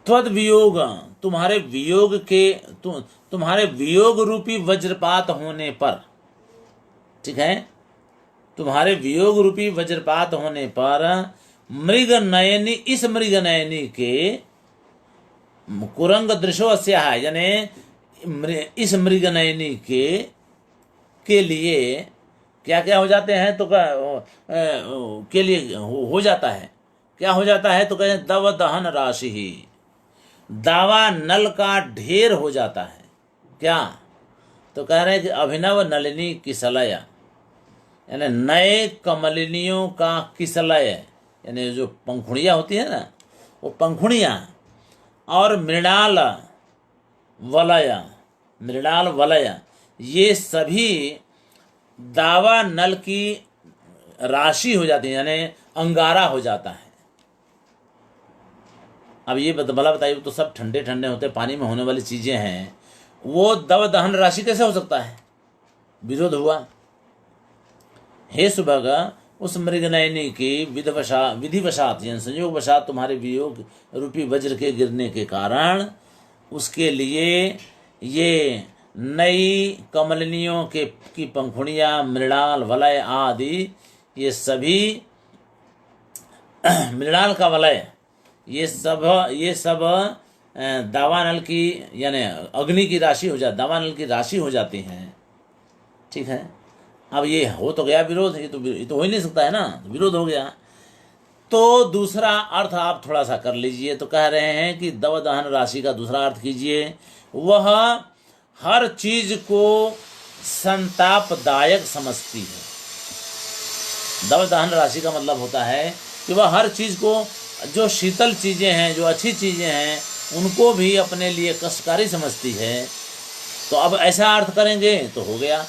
त्वद वियोग, तुम्हारे वियोग के, तुम्हारे वियोग रूपी वज्रपात होने पर, ठीक है, तुम्हारे वियोग रूपी वज्रपात होने पर मृग नयनी, इस मृग नयनी के कुरंग दृशो अस्याह, यानी इस मृग नयनी के लिए क्या क्या हो जाते हैं, तो के लिए हो जाता है, क्या हो जाता है, तो कहते हैं दव दहन राशि ही, दावा नल का ढेर हो जाता है। क्या, तो कह रहे हैं कि अभिनव नलिनी किसलय, यानी नए कमलिनियों का किसलय, यानी जो पंखुड़ियाँ होती है ना, वो पंखुड़ियाँ, और मृणाल वलय, ये सभी दावा नल की राशि हो जाती है, यानी अंगारा हो जाता है। अब ये भला बताइए, तो सब ठंडे ठंडे होते, पानी में होने वाली चीजें हैं, वो दव दहन राशि कैसे हो सकता है? विरोध हुआ। हे सुभग, उस मृगनयनी की विधिवशात यानी संयोग वशात तुम्हारे वियोग रूपी वज्र के गिरने के कारण उसके लिए ये नई कमलिनियों की पंखुड़ियाँ, मृणाल वलय आदि, ये सभी मृणाल का वलय, ये सब दावानल की यानी अग्नि की राशि हो जाती, दावानल की राशि हो जाती हैं। ठीक है, अब ये हो तो गया विरोध, ये तो हो ही नहीं सकता है ना, विरोध हो गया। तो दूसरा अर्थ आप थोड़ा सा कर लीजिए, तो कह रहे हैं कि दवदहन राशि का दूसरा अर्थ कीजिए, वह हर चीज को संतापदायक समझती है। दवदहन राशि का मतलब होता है कि वह हर चीज को, जो शीतल चीजें हैं, जो अच्छी चीजें हैं, उनको भी अपने लिए कष्टकारी समझती है। तो अब ऐसा अर्थ करेंगे तो हो गया।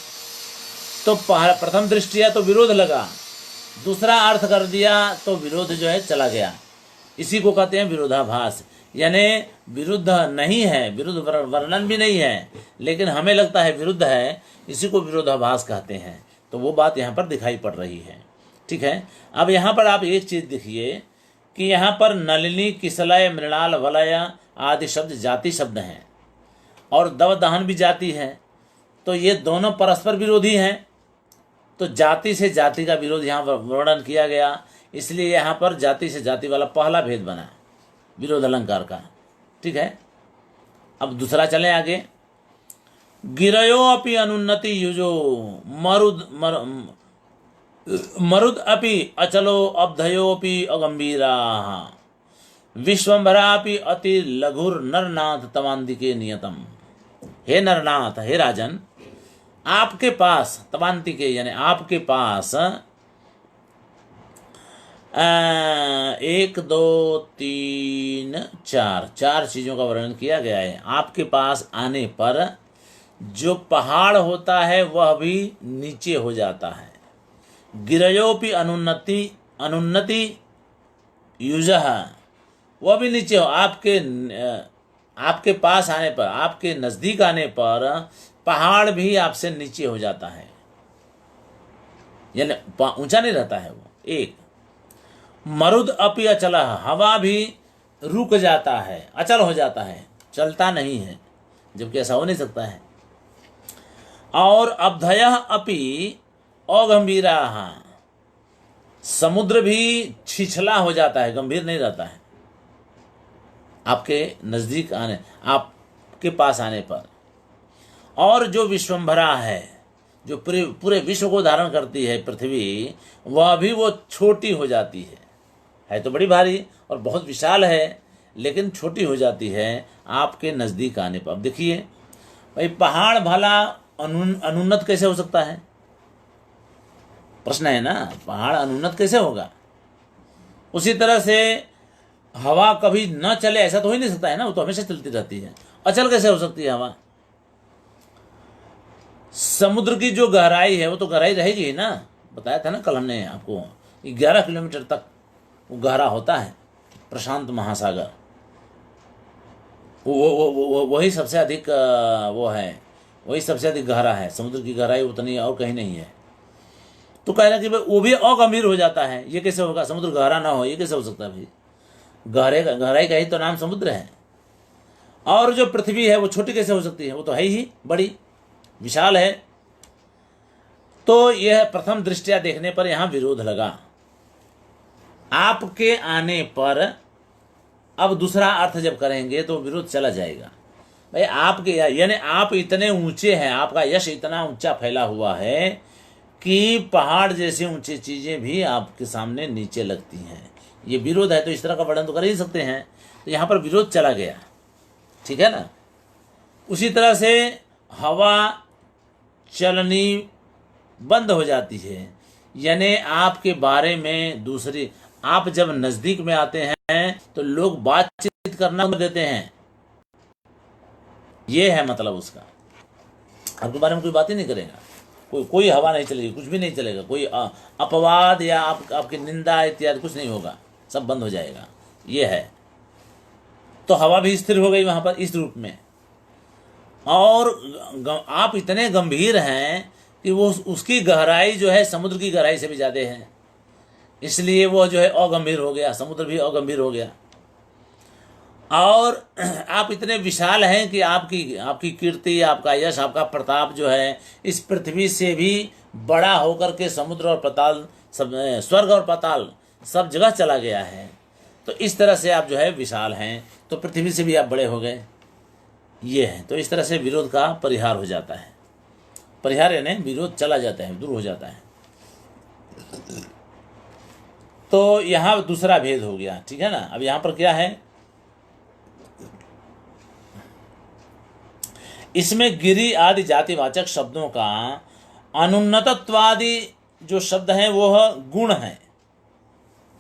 तो प्रथम दृष्टिया तो विरोध लगा, दूसरा अर्थ कर दिया तो विरोध जो है चला गया। इसी को कहते हैं विरोधाभास, यानी विरुद्ध नहीं है, विरुद्ध वर्णन भी नहीं है, लेकिन हमें लगता है विरुद्ध है, इसी को विरोधाभास कहते हैं। तो वो बात यहाँ पर दिखाई पड़ रही है। ठीक है, अब यहाँ पर आप एक चीज देखिए कि यहाँ पर नलिनी, किसलय, मृणाल, वलय आदि शब्द जाति शब्द हैं और दवदहन भी जाति है, तो ये दोनों परस्पर विरोधी हैं। तो जाति से जाति का विरोध यहाँ वर्णन किया गया, इसलिए यहाँ पर जाति से जाति वाला पहला भेद बना विरोध अलंकार का। ठीक है, अब दूसरा चलें आगे। गिरयो अपि अनुन्नति युजो मरुद अपि अचलो अब्धयोपि अगंभीरा विश्वम्भरापि अति लघुर नरनाथ तवांतिके नियतम। हे नरनाथ, हे राजन, आपके पास तवांतिके यानी आपके पास 1 2 3 4 चीजों का वर्णन किया गया है। आपके पास आने पर जो पहाड़ होता है वह भी नीचे हो जाता है। गिरयोपि अनुन्नति युजः, वह भी नीचे हो। आपके पास आने पर, आपके नजदीक आने पर पहाड़ भी आपसे नीचे हो जाता है, यानी ऊंचा नहीं रहता है वो। एक मरुद अपि अचल, हवा भी रुक जाता है, अचल हो जाता है, चलता नहीं है, जबकि ऐसा हो नहीं सकता है। और अब्धयः अपि अगंभीरा, समुद्र भी छिछला हो जाता है, गंभीर नहीं रहता है आपके नजदीक आने, आपके पास आने पर। और जो विश्वम्भरा है, जो पूरे विश्व को धारण करती है पृथ्वी, वह भी वो छोटी हो जाती है तो बड़ी भारी और बहुत विशाल है, लेकिन छोटी हो जाती है आपके नजदीक आने पर। अब देखिए भाई, पहाड़ भला अनुन्नत कैसे हो सकता है? प्रश्न है ना, पहाड़ अनुन्नत कैसे होगा? उसी तरह से हवा कभी न चले ऐसा तो हो ही नहीं सकता है ना, वो तो हमेशा चलती रहती है। अचल कैसे हो सकती है हवा? समुद्र की जो गहराई है वो तो गहराई रहेगी ही ना, बताया था ना कल हमने आपको, 11 किलोमीटर तक वो गहरा होता है प्रशांत महासागर। वो वही सबसे अधिक वो है, वही सबसे अधिक गहरा है, समुद्र की गहराई उतनी और कहीं नहीं है। तो कह रहा कि भाई वो भी अगंभीर हो जाता है, ये कैसे होगा? समुद्र गहरा ना हो, ये कैसे हो सकता है भाई? गहराई का ही तो नाम समुद्र है। और जो पृथ्वी है वो छोटी कैसे हो सकती है? वो तो है ही बड़ी विशाल है। तो यह प्रथम दृष्टया देखने पर यहाँ विरोध लगा। आपके आने पर अब दूसरा अर्थ जब करेंगे तो विरोध चला जाएगा। भाई आपके यानी आप इतने ऊंचे हैं, आपका यश इतना ऊंचा फैला हुआ है कि पहाड़ जैसी ऊंची चीजें भी आपके सामने नीचे लगती हैं। ये विरोध है, तो इस तरह का वर्णन तो कर ही सकते हैं। तो यहाँ पर विरोध चला गया, ठीक है ना। उसी तरह से हवा चलनी बंद हो जाती है, यानी आपके बारे में दूसरी, आप जब नजदीक में आते हैं तो लोग बातचीत करना देते हैं। ये है मतलब उसका, आपके बारे में कोई बात ही नहीं करेगा, कोई हवा नहीं चलेगी, कुछ भी नहीं चलेगा, कोई अपवाद या आपकी निंदा इत्यादि कुछ नहीं होगा, सब बंद हो जाएगा। ये है, तो हवा भी स्थिर हो गई वहां पर इस रूप में। और आप इतने गंभीर हैं कि वो उसकी गहराई जो है समुद्र की गहराई से भी ज़्यादा है, इसलिए वो जो है अगंभीर हो गया, समुद्र भी अगंभीर हो गया। और आप इतने विशाल हैं कि आपकी कीर्ति, आपका यश, आपका प्रताप जो है इस पृथ्वी से भी बड़ा होकर के समुद्र और पाताल सब, स्वर्ग और पाताल सब जगह चला गया है। तो इस तरह से आप जो है विशाल हैं, तो पृथ्वी से भी आप बड़े हो गए। ये है, तो इस तरह से विरोध का परिहार हो जाता है। परिहार यानी विरोध चला जाता है, दूर हो जाता है। तो यहाँ दूसरा भेद हो गया, ठीक है ना। अब यहाँ पर क्या है, इसमें गिरि आदि जातिवाचक शब्दों का अनुन्नतत्वादि जो शब्द हैं वो गुण है।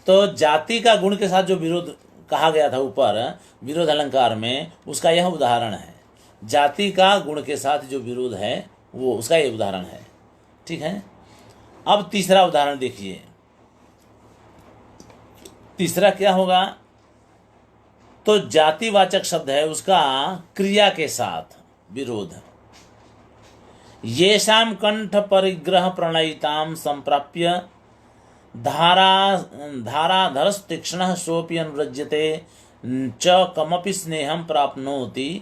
तो जाति का गुण के साथ जो विरोध कहा गया था ऊपर विरोध अलंकार में, उसका यह उदाहरण है। जाति का गुण के साथ जो विरोध है वो उसका यह उदाहरण है, ठीक है। अब तीसरा उदाहरण देखिए। तीसरा क्या होगा, तो जातिवाचक शब्द है उसका क्रिया के साथ विरोध। येषाम कंठ परिग्रह प्रणयिताम संप्राप्य धाराधरस तीक्ष्णः सोऽपि अनुरज्यते च कमपि स्नेहं प्राप्नोति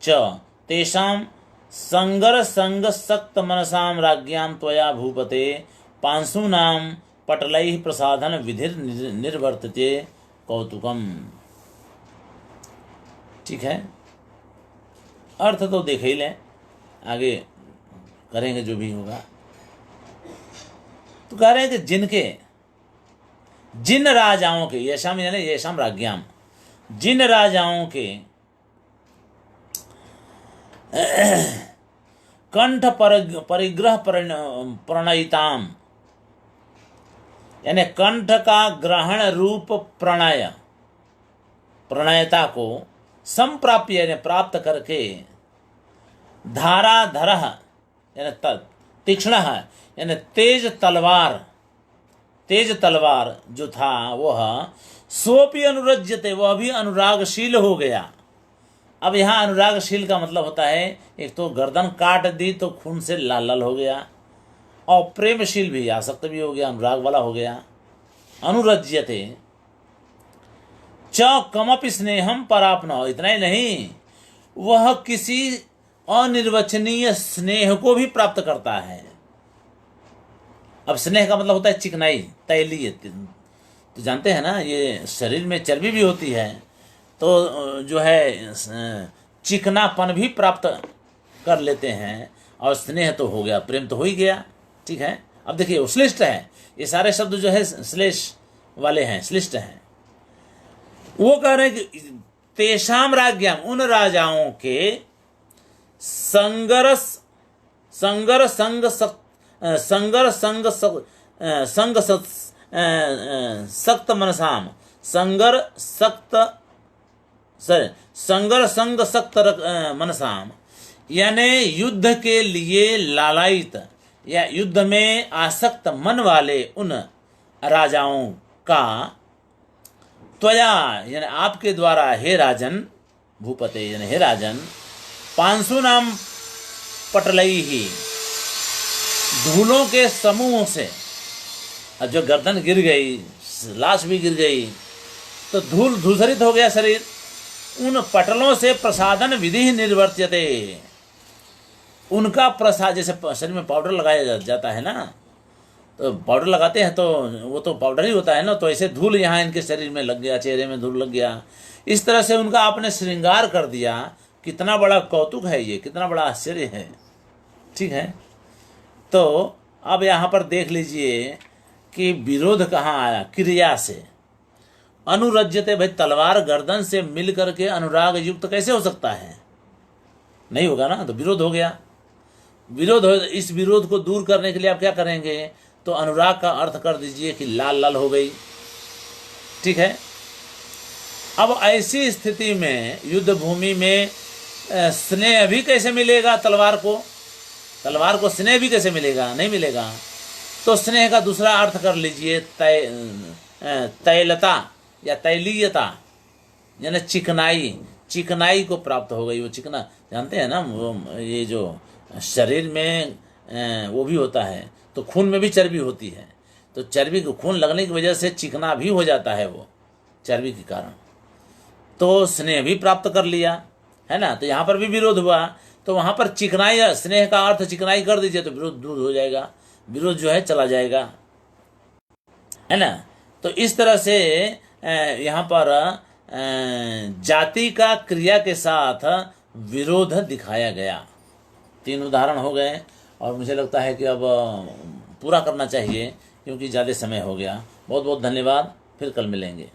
च तेषां संगर संग सक्त मनसाम राज्ञां त्वया भूपते पांशूनां पटलैः प्रसाधन विधिर निर्वर्तते कौतुकम। ठीक है, अर्थ तो देख ही लें, आगे करेंगे जो भी होगा। तो कह रहे हैं कि जिन राजाओं के, येषाम यानी येषाम राज्ञाम, जिन राजाओं के कंठ परिग्रह प्रणयिताम यानी कंठ का ग्रहण रूप प्रणयता को संप्राप्य यानी प्राप्त करके धाराधर यानी तीक्ष्ण यानी तेज तलवार जो था वह सोपी अनुरज्यते, वह भी अनुरागशील हो गया। अब यहाँ अनुरागशील का मतलब होता है एक तो गर्दन काट दी तो खून से लाल लाल हो गया, और प्रेमशील भी, आसक्त भी हो गया, अनुराग वाला हो गया। अनुरज्यते च कमपि स्नेहम परापनो, इतना ही नहीं, वह किसी अनिर्वचनीय स्नेह को भी प्राप्त करता है। अब स्नेह का मतलब होता है चिकनाई, तैलीय। तो जानते हैं ना, ये शरीर में चर्बी भी होती है, तो जो है चिकनापन भी प्राप्त कर लेते हैं, और स्नेह तो हो गया, प्रेम तो हो ही गया। ठीक है, अब देखिए वो श्लिष्ट है, ये सारे शब्द जो है श्लेष वाले हैं, श्लिष्ट हैं। वो कह रहे हैं कि तेषाम राज्ञाम, उन राजाओं के संगर सक्त मनसाम, संगर संग सक्त मनसाम यानी युद्ध के लिए लालायित या युद्ध में आसक्त मन वाले उन राजाओं का त्वया यानी आपके द्वारा, हे राजन, भूपते यानी हे राजन, 500 नाम पटलई ही, धूलों के समूह से, अब जो गर्दन गिर गई, लाश भी गिर गई, तो धूल धूसरित हो गया शरीर, उन पटलों से प्रसादन विधि निर्वर्त्यते, उनका प्रसाद, जैसे शरीर में पाउडर लगाया जाता है ना, तो पाउडर लगाते हैं तो वो तो पाउडर ही होता है ना, तो ऐसे धूल यहाँ इनके शरीर में लग गया, चेहरे में धूल लग गया, इस तरह से उनका आपने श्रृंगार कर दिया। कितना बड़ा कौतुक है ये, कितना बड़ा आश्चर्य है। ठीक है, तो अब यहाँ पर देख लीजिए कि विरोध कहाँ आया, क्रिया से। अनुरज्यते, भाई तलवार गर्दन से मिल करके अनुराग युक्त कैसे हो सकता है, नहीं होगा ना, तो विरोध हो गया। विरोध हो, इस विरोध को दूर करने के लिए आप क्या करेंगे, तो अनुराग का अर्थ कर दीजिए कि लाल लाल हो गई। ठीक है, अब ऐसी स्थिति में युद्ध भूमि में स्नेह भी कैसे मिलेगा तलवार को, तलवार को स्नेह भी कैसे मिलेगा, नहीं मिलेगा। तो स्नेह का दूसरा अर्थ कर लीजिए तैलता या तैलीयता, यानी चिकनाई, चिकनाई को प्राप्त हो गई। वो चिकना जानते हैं ना, वो ये जो शरीर में वो भी होता है, तो खून में भी चर्बी होती है, तो चर्बी को खून लगने की वजह से चिकना भी हो जाता है वो चर्बी के कारण, तो स्नेह भी प्राप्त कर लिया है ना। तो यहाँ पर भी विरोध हुआ, तो वहाँ पर चिकनाई, स्नेह का अर्थ चिकनाई कर दीजिए तो विरोध दूर हो जाएगा, विरोध जो है चला जाएगा, है ना। तो इस तरह से यहाँ पर जाति का क्रिया के साथ विरोध दिखाया गया। 3 उदाहरण हो गए, और मुझे लगता है कि अब पूरा करना चाहिए क्योंकि ज़्यादा समय हो गया। बहुत बहुत धन्यवाद, फिर कल मिलेंगे।